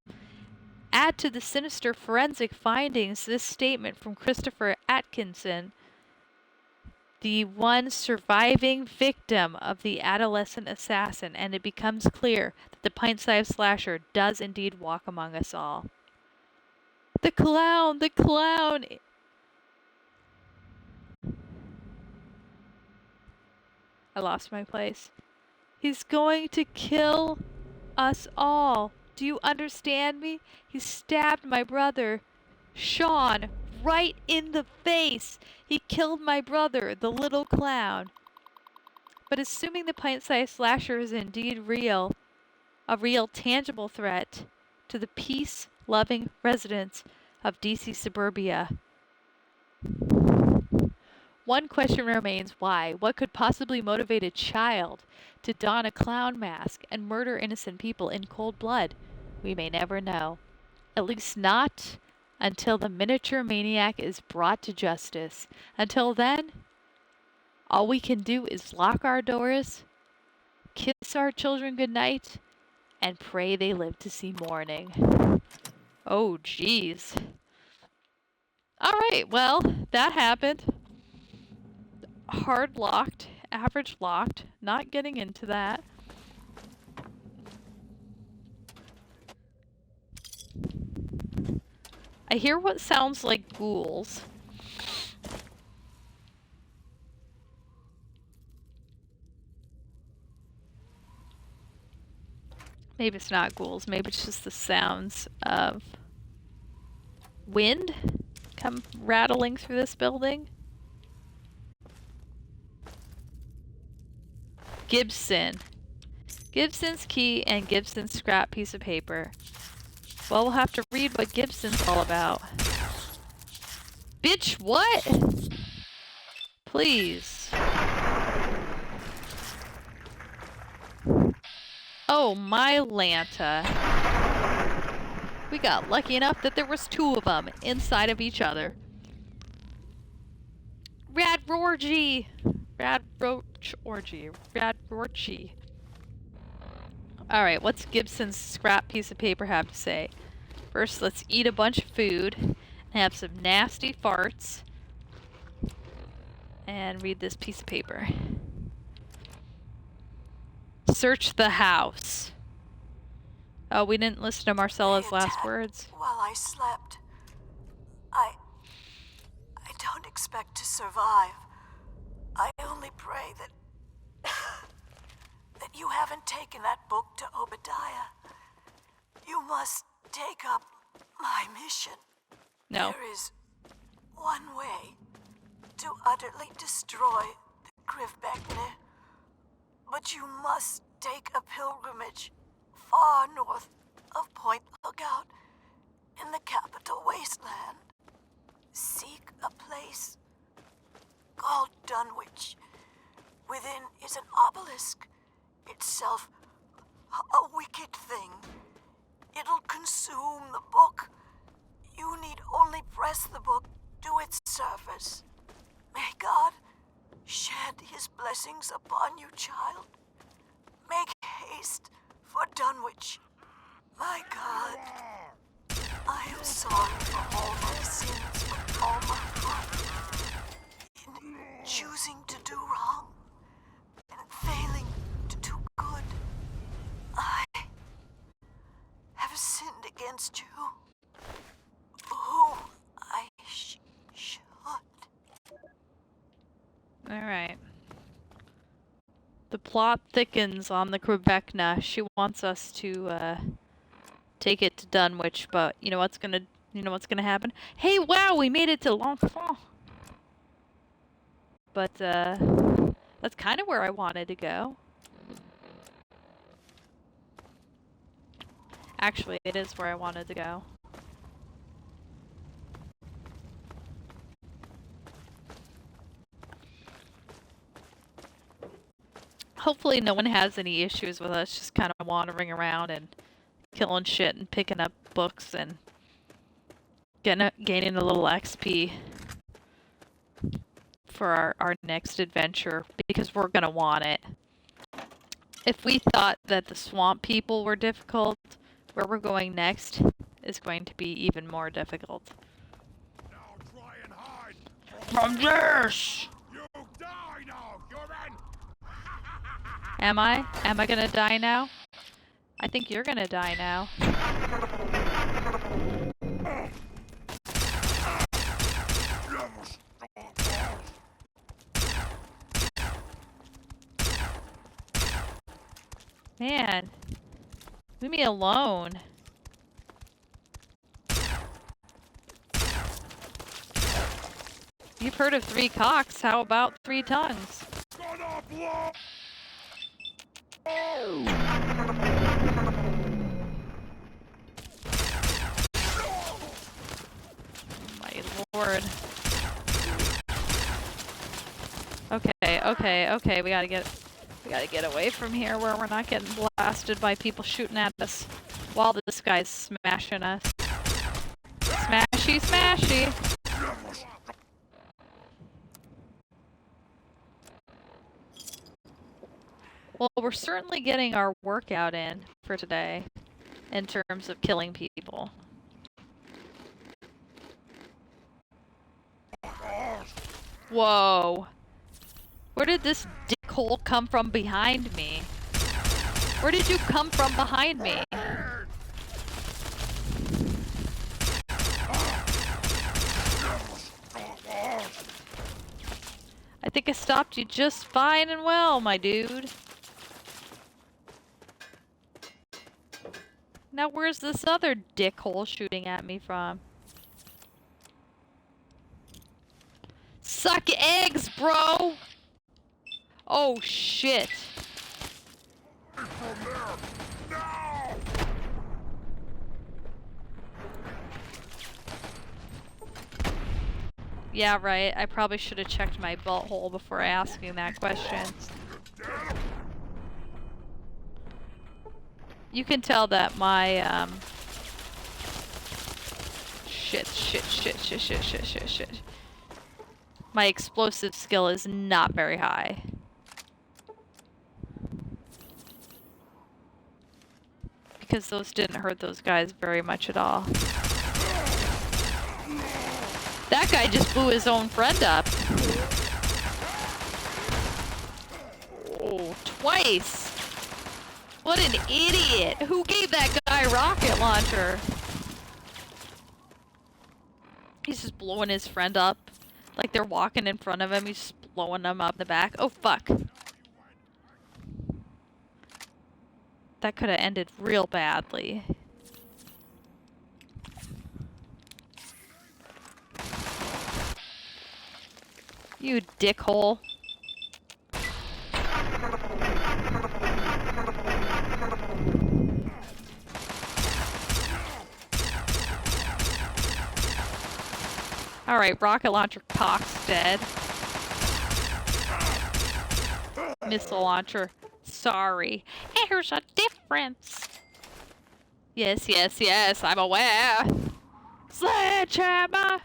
Add to the sinister forensic findings this statement from Christopher Atkinson, the one surviving victim of the adolescent assassin, and it becomes clear that the pint-sized slasher does indeed walk among us all. The clown! The clown! I lost my place. He's going to kill us all. Do you understand me? He stabbed my brother, Sean, right in the face. He killed my brother, the little clown. But assuming the pint-sized slasher is indeed real, a real tangible threat to the peace-loving residents of DC suburbia, one question remains: why? What could possibly motivate a child to don a clown mask and murder innocent people in cold blood? We may never know. At least not until the miniature maniac is brought to justice. Until then, all we can do is lock our doors, kiss our children goodnight, and pray they live to see morning. Oh, jeez. All right, well, that happened. Hard locked, average locked, not getting into that. I hear what sounds like ghouls. Maybe it's not ghouls, maybe it's just the sounds of wind come rattling through this building. Gibson. Gibson's key and Gibson's scrap piece of paper. Well, we'll have to read what Gibson's all about. Bitch, what? Please. Oh, my Lanta. We got lucky enough that there was two of them inside of each other. Rad Rorgy. Rad Roach Orgy. Rad Rorgy. Alright, what's Gibson's scrap piece of paper have to say? First, let's eat a bunch of food and have some nasty farts. And read this piece of paper. Search the house. Oh, we didn't listen to Marcella's last words. While I slept. I don't expect to survive. I only pray that that you haven't taken that book to Obadiah. You must take up my mission. No. There is one way to utterly destroy the Krivbekne, but you must take a pilgrimage far north of Point Lookout in the capital wasteland. Seek a place called Dunwich. Within is an obelisk, itself a wicked thing. It'll consume the book. You need only press the book to its surface. May God shed his blessings upon you, child. Make haste for Dunwich. My God, I am sorry for all my sins with all my heart. In choosing to do wrong and failing to do good, sinned against you, whom I should. Alright. The plot thickens on the Krivekna. She wants us to, take it to Dunwich, but you know what's gonna happen? Hey, wow, we made it to L'Enfant! But, that's kind of where I wanted to go. Actually, it is where I wanted to go. Hopefully no one has any issues with us just kind of wandering around and killing shit and picking up books and gaining a little XP for our next adventure, because we're gonna want it. If we thought that the swamp people were difficult, where we're going next is going to be even more difficult. Now try and hide From this! You die now, human! Am I? Am I gonna die now? I think you're gonna die now. Man, leave me alone. You've heard of 3 cocks, how about 3 tongues? Gonna blow! My lord. Okay, we gotta get away from here where we're not getting blasted by people shooting at us while this guy's smashing us. Smashy, smashy! Well, we're certainly getting our workout in for today in terms of killing people. Whoa. Where did this dickhole come from behind me? Where did you come from behind me? I think I stopped you just fine and well, my dude. Now where's this other dickhole shooting at me from? Suck eggs, bro! Oh shit. Yeah, right. I probably should have checked my butthole before asking that question. You can tell that my, shit. My explosive skill is not very high. Because those didn't hurt those guys very much at all. That guy just blew his own friend up. Oh, twice! What an idiot! Who gave that guy a rocket launcher? He's just blowing his friend up. Like they're walking in front of him, he's just blowing them up in the back. Oh, fuck. That could have ended real badly. You dickhole. Alright, rocket launcher cock's dead. Missile launcher. Sorry. There's a difference. Yes, I'm aware. Sledgehammer!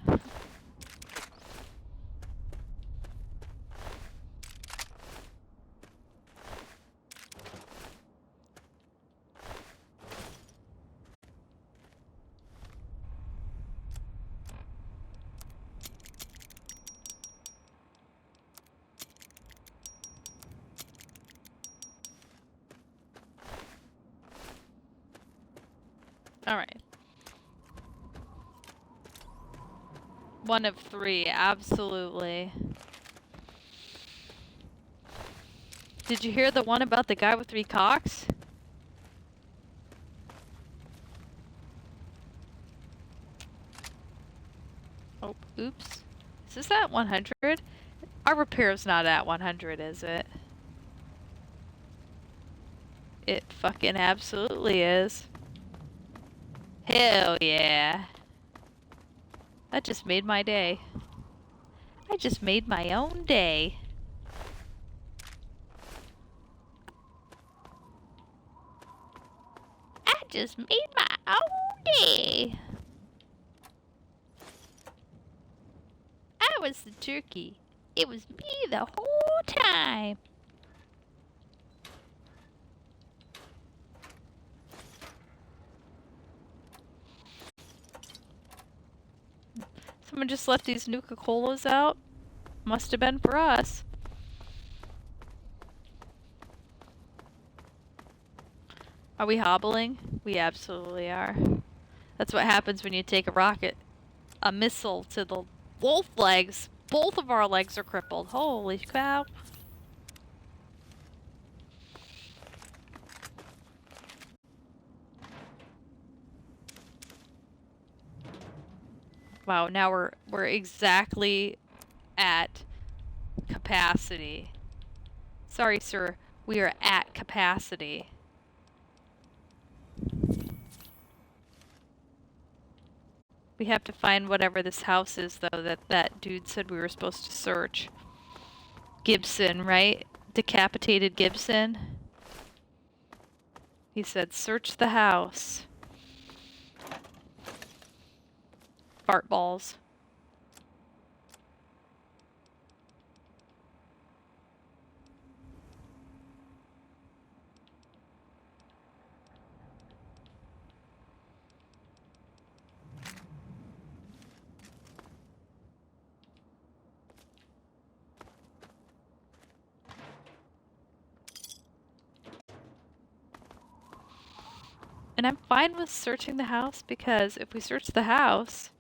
Alright. One of 3, absolutely. Did you hear the one about the guy with 3 cocks? Oh, oops. Is this at 100? Our repair's not at 100, is it? It fucking absolutely is. Hell yeah. That just made my day. I just made my own day. I just made my own day. I was the turkey. It was me the whole time. Someone just left these Nuka-Colas out. Must have been for us. Are we hobbling? We absolutely are. That's what happens when you take a missile to the wolf legs. Both of our legs are crippled. Holy cow. Wow, now we're exactly at capacity. Sorry, sir. We are at capacity. We have to find whatever this house is, though, that dude said we were supposed to search. Gibson, right? Decapitated Gibson. He said, search the house. Fart balls. And I'm fine with searching the house because if we search the house,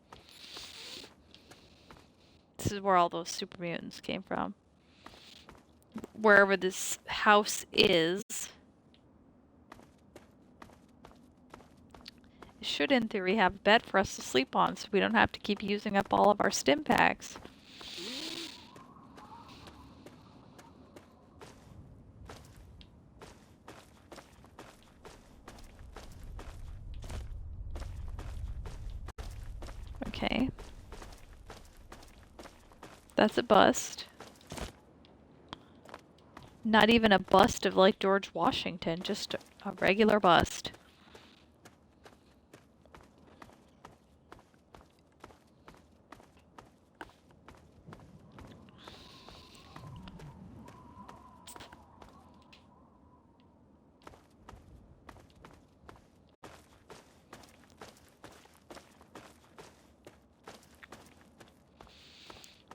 this is where all those super mutants came from. Wherever this house is, it should in theory have a bed for us to sleep on so we don't have to keep using up all of our stim packs. Okay. That's a bust. Not even a bust of like George Washington, just a regular bust.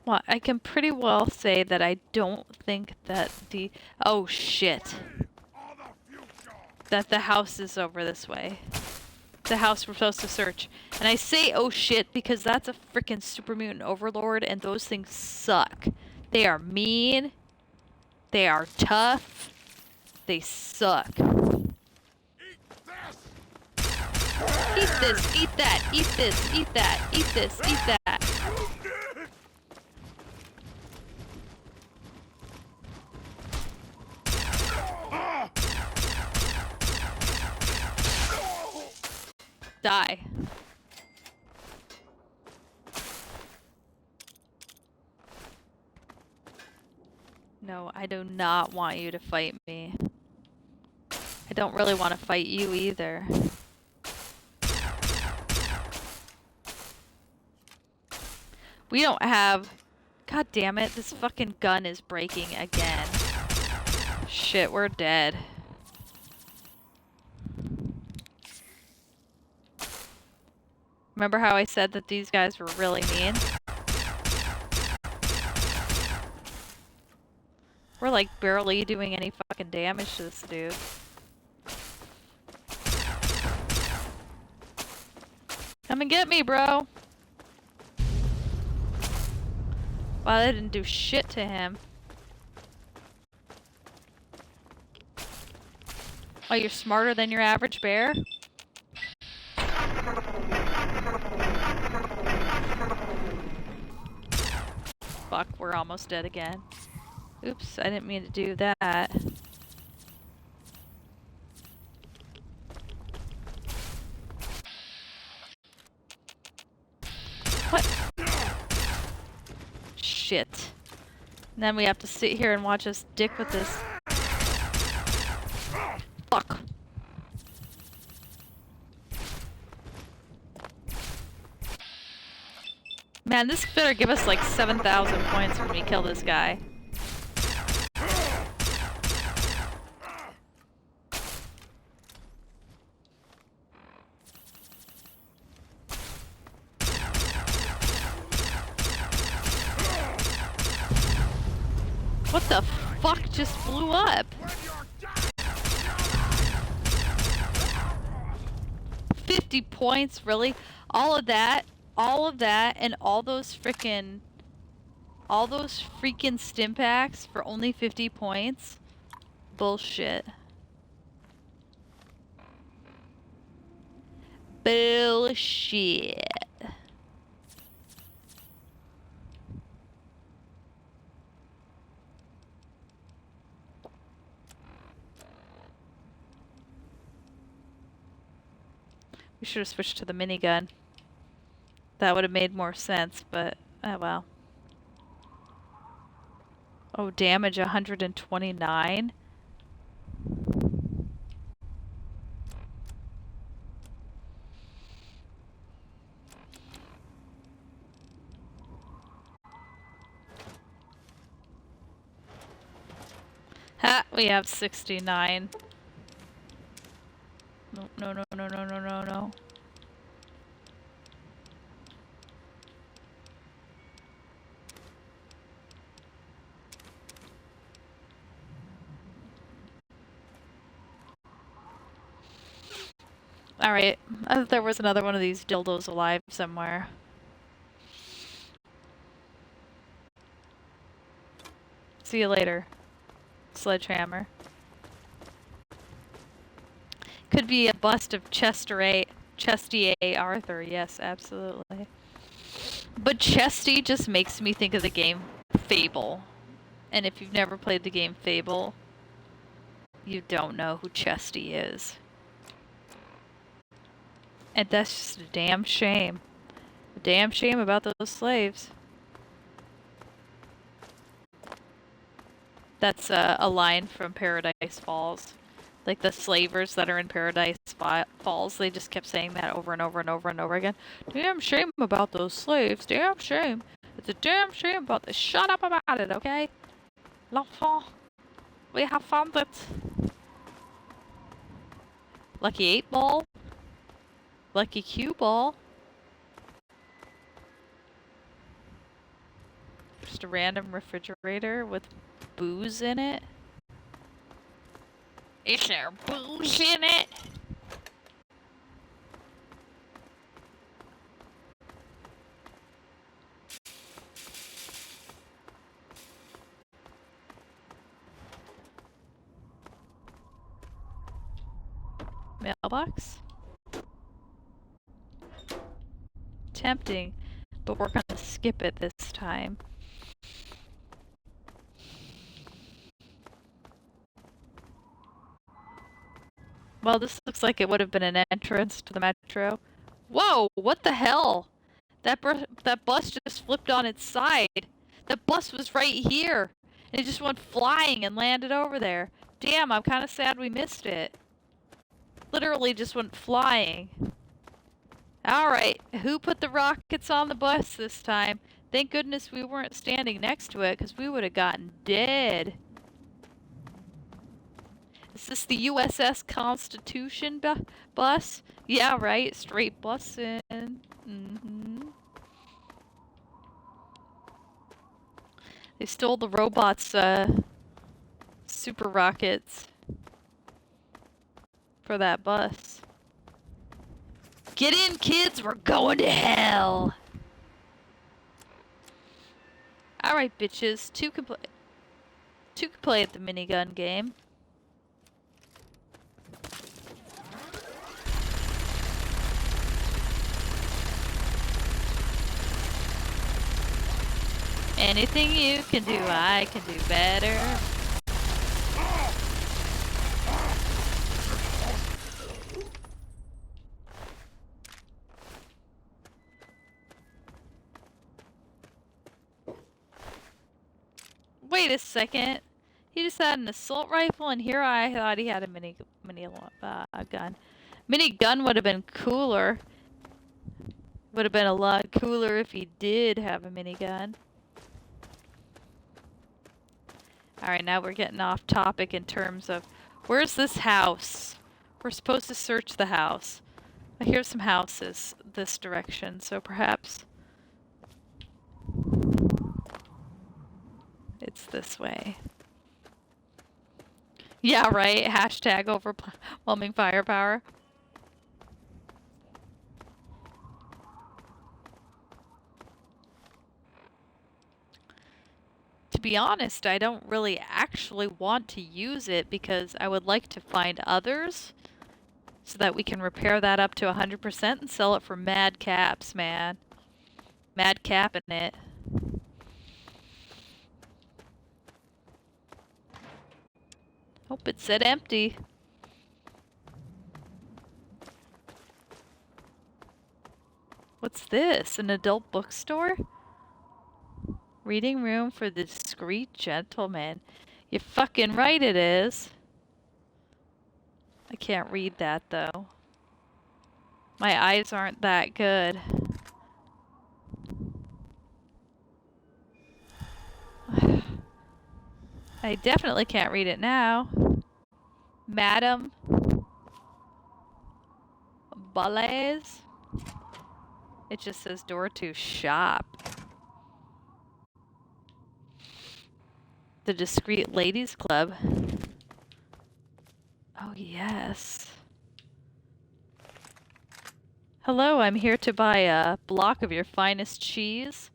Well, I can pretty well say that I don't think that the... Oh, shit. That the house is over this way. The house we're supposed to search. And I say, oh, shit, because that's a freaking super mutant overlord, and those things suck. They are mean. They are tough. They suck. Eat this, eat that, eat this, eat that, eat this, eat that. Die. No, I do not want you to fight me. I don't really want to fight you either. We don't have... God damn it, this fucking gun is breaking again. Shit, we're dead. Remember how I said that these guys were really mean? We're like barely doing any fucking damage to this dude. Come and get me, bro. Wow, that didn't do shit to him. Oh, you're smarter than your average bear? Fuck, we're almost dead again. Oops, I didn't mean to do that. What? Shit. And then we have to sit here and watch us dick with this. Fuck. Man, this better give us like 7,000 points when we kill this guy. What the fuck just blew up? 50 points, really? All of that, and all those freaking stim packs for only 50 points? Bullshit. Bullshit. We should have switched to the minigun. That would have made more sense, but oh well. Oh, damage 129. Ha! We have 69. No, no, no, no, no, no, no, no. Alright, I thought there was another one of these dildos alive somewhere. See you later, Sledgehammer. Could be a bust of Chesty A. Arthur, yes, absolutely. But Chesty just makes me think of the game Fable. And if you've never played the game Fable, you don't know who Chesty is. And that's just a damn shame. A damn shame about those slaves. That's a line from Paradise Falls. Like the slavers that are in Paradise Falls, they just kept saying that over and over and over and over again. Damn shame about those slaves. Damn shame. It's a damn shame about this. Shut up about it, okay? L'enfant. We have found it. Lucky 8 ball. Lucky cue ball. Just a random refrigerator with booze in it. Is there booze in it? Mailbox? Tempting, but we're gonna skip it this time. Well, this looks like it would have been an entrance to the metro. Whoa! What the hell? That bus just flipped on its side. The bus was right here. And it just went flying and landed over there. Damn, I'm kind of sad we missed it. Literally just went flying. Alright, who put the rockets on the bus this time? Thank goodness we weren't standing next to it, because we would have gotten dead. Is this the USS Constitution bus? Yeah, right. Straight bussin'. They stole the robots' super rockets for that bus. Get in, kids! We're going to hell! Alright, bitches. Two can play at the minigun game. Anything you can do, I can do better. Wait a second. He just had an assault rifle, and here I thought he had a gun. Minigun would have been cooler. Would have been a lot cooler if he did have a minigun. Alright, now we're getting off topic in terms of where's this house? We're supposed to search the house. I hear some houses this direction, so perhaps it's this way. Yeah, right. Hashtag overwhelming firepower. To be honest, I don't really actually want to use it because I would like to find others so that we can repair that up to 100% and sell it for mad caps, man. Mad capping it. Hope it said empty. What's this? An adult bookstore? Reading room for the discreet gentleman. You're fucking right it is. I can't read that though. My eyes aren't that good. I definitely can't read it now. Madam Ballets. It just says door to shop. The Discreet Ladies Club. Oh, yes. Hello, I'm here to buy a block of your finest cheese.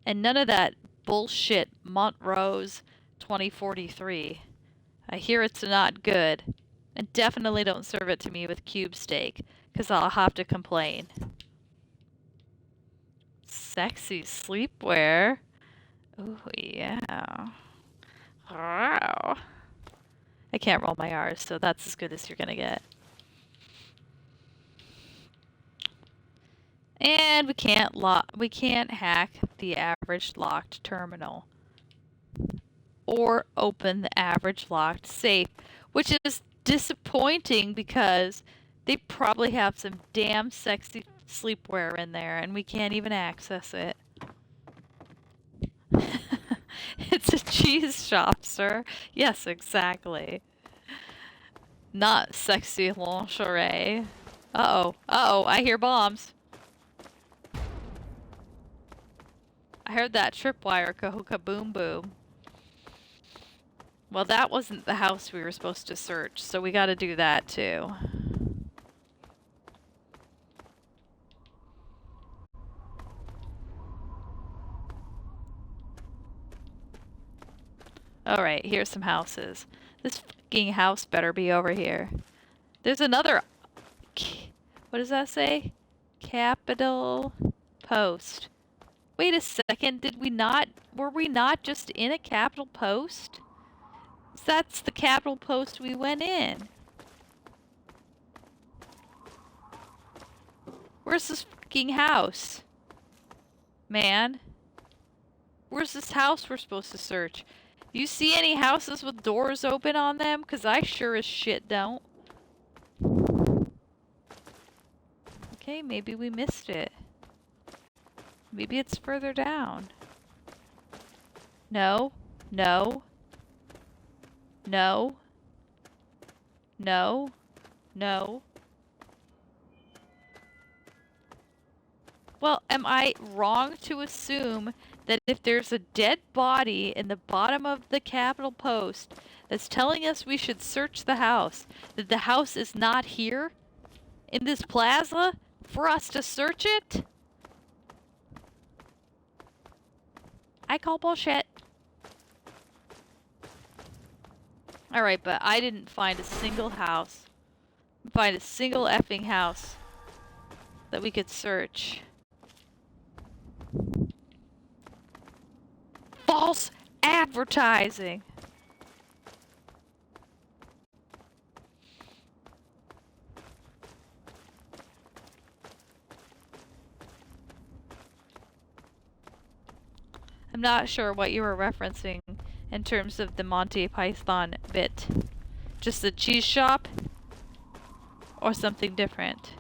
And none of that bullshit Montrose 2043. I hear it's not good. And definitely don't serve it to me with cube steak, because I'll have to complain. Sexy sleepwear. Oh, yeah. Wow. I can't roll my R's, so that's as good as you're gonna get. And we can't hack the average locked terminal. Or open the average locked safe, which is disappointing because they probably have some damn sexy sleepwear in there and we can't even access it. It's a cheese shop, sir. Yes, exactly. Not sexy lingerie. Uh-oh. Uh-oh, I hear bombs. I heard that tripwire kaboom boom. Well, that wasn't the house we were supposed to search, so we gotta do that too. Alright, here's some houses. This fucking house better be over here. There's another... What does that say? Capital Post. Wait a second, were we not just in a Capital Post? That's the Capital Post we went in. Where's this fucking house? Man. Where's this house we're supposed to search? You see any houses with doors open on them? 'Cause I sure as shit don't. Okay, maybe we missed it. Maybe it's further down. No. No. No. No. No. Well, am I wrong to assume that if there's a dead body in the bottom of the Capitol Post that's telling us we should search the house, that the house is not here in this plaza? for us to search it? I call bullshit. Alright, but I didn't find a single house. Find a single effing house that we could search. False advertising! I'm not sure what you were referencing in terms of the Monty Python bit. Just the cheese shop? Or something different?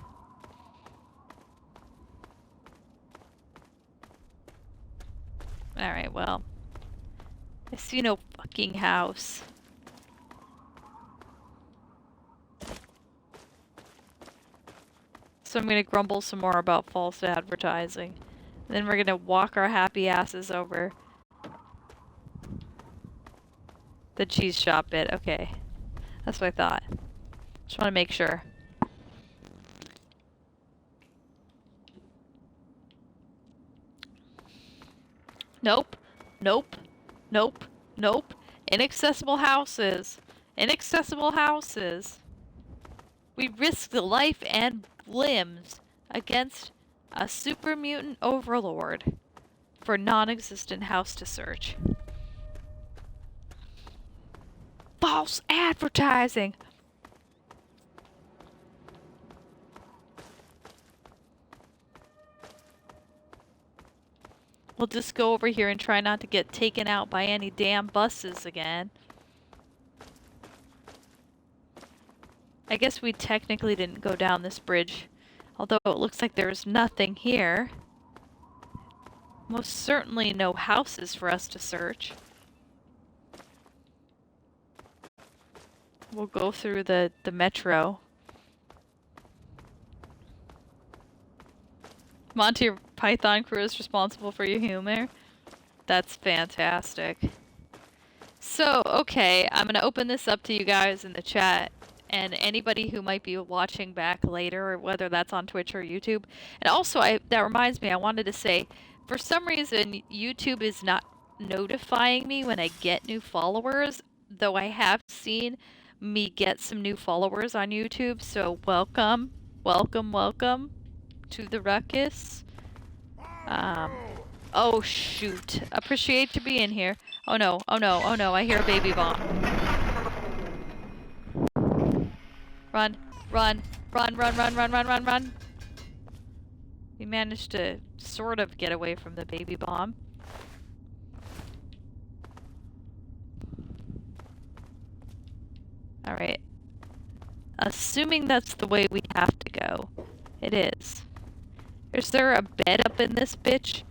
Alright, well. I see no fucking house. So I'm gonna grumble some more about false advertising. And then we're gonna walk our happy asses over the cheese shop bit. Okay. That's what I thought. Just want to make sure. Nope. Nope. Nope. Nope. Inaccessible houses. Inaccessible houses. We risk the life and limbs against a super mutant overlord for non-existent house to search. False advertising! We'll just go over here and try not to get taken out by any damn buses again. I guess we technically didn't go down this bridge, although it looks like there's nothing here. Most certainly no houses for us to search. We'll go through the metro. Monty Python crew is responsible for your humor. That's fantastic. So, okay, I'm gonna open this up to you guys in the chat and anybody who might be watching back later, or whether that's on Twitch or YouTube. And also, that reminds me, I wanted to say, for some reason, YouTube is not notifying me when I get new followers, though I have seen me get some new followers on YouTube, so welcome, welcome, welcome to the ruckus. Oh shoot, appreciate you being here. Oh no, oh no, oh no, I hear a baby bomb. Run, run, run, run, run, run, run, run, run. We managed to sort of get away from the baby bomb. Alright. Assuming that's the way we have to go. It is. Is there a bed up in this bitch?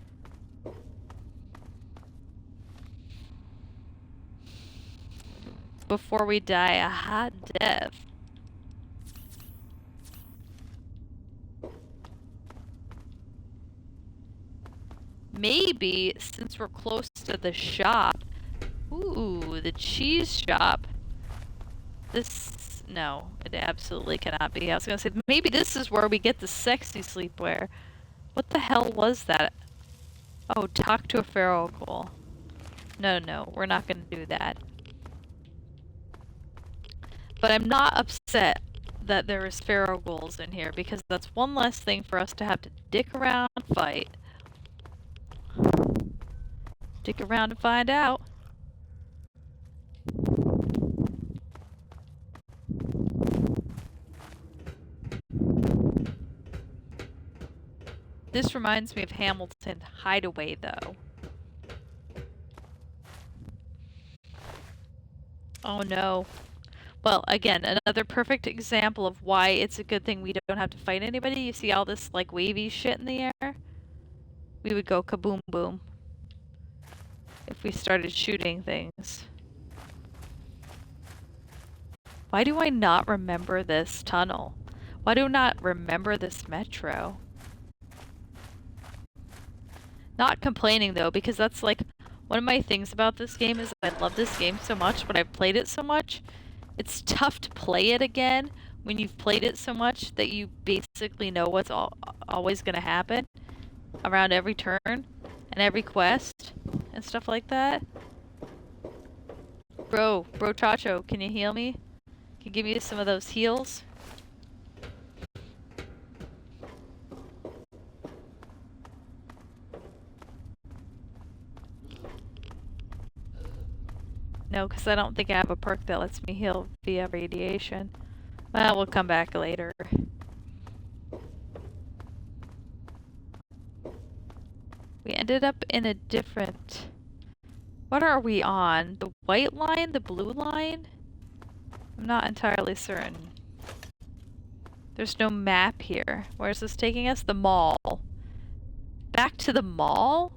Before we die a hot death. Maybe, since we're close to the shop... Ooh, the cheese shop. This... No, it absolutely cannot be. I was gonna say, maybe this is where we get the sexy sleepwear. What the hell was that? Oh, talk to a feral ghoul. No, no, we're not gonna do that. But I'm not upset that there is feral ghouls in here, because that's one less thing for us to have to dick around and fight. Dick around and find out. This reminds me of Hamilton Hideaway, though. Oh no. Well, again, another perfect example of why it's a good thing we don't have to fight anybody. You see all this, like, wavy shit in the air? We would go kaboom boom if we started shooting things. Why do I not remember this tunnel? Why do I not remember this metro? Not complaining though, because that's like one of my things about this game is I love this game so much, but I've played it so much. It's tough to play it again when you've played it so much that you basically know what's always going to happen around every turn and every quest and stuff like that. Bro Chacho, can you heal me? Can you give me some of those heals? No, because I don't think I have a perk that lets me heal via radiation. Well, we'll come back later. We ended up in a different... What are we on? The white line? The blue line? I'm not entirely certain. There's no map here. Where's this taking us? The mall. Back to the mall?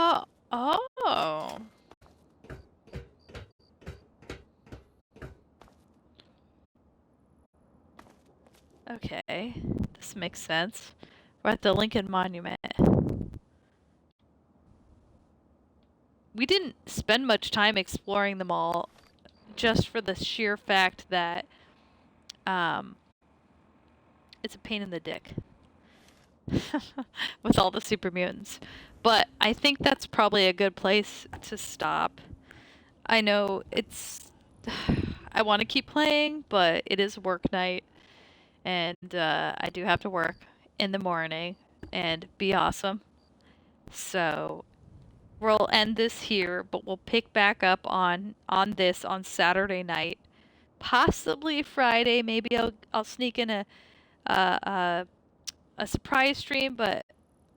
Oh, oh. Okay, this makes sense. We're at the Lincoln Monument. We didn't spend much time exploring the mall, just for the sheer fact that it's a pain in the dick with all the super mutants. But I think that's probably a good place to stop. I know it's... I want to keep playing, but it is work night. And I do have to work in the morning and be awesome. So we'll end this here, but we'll pick back up on this on Saturday night. Possibly Friday. Maybe I'll sneak in a surprise stream, but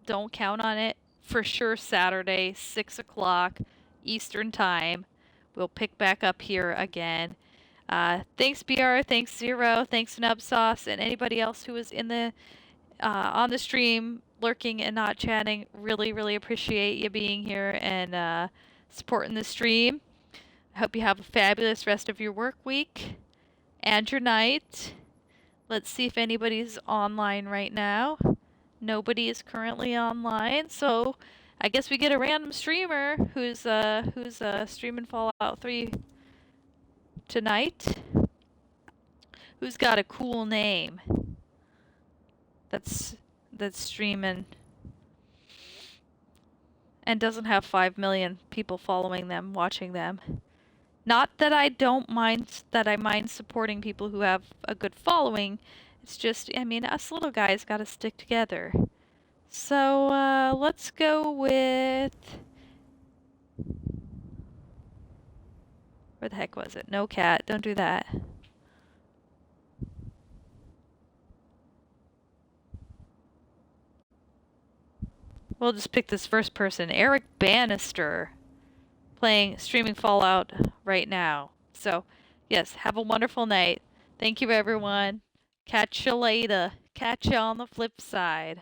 don't count on it. For sure Saturday, 6 o'clock Eastern Time. We'll pick back up here again. Thanks BR, thanks Zero, thanks Nubsauce, and anybody else who was in the on the stream, lurking and not chatting. Really, really appreciate you being here and supporting the stream. I hope you have a fabulous rest of your work week and your night. Let's see if anybody's online right now. Nobody is currently online, so I guess we get a random streamer who's streaming Fallout 3 tonight. Who's got a cool name? That's streaming and doesn't have 5 million people following them, watching them. Not that I don't mind, that I mind supporting people who have a good following. It's just, I mean, us little guys gotta stick together. So, let's go with... Where the heck was it? No cat, don't do that. We'll just pick this first person, Eric Bannister, streaming Fallout right now. So, yes, have a wonderful night. Thank you, everyone. Catch you later. Catch you on the flip side.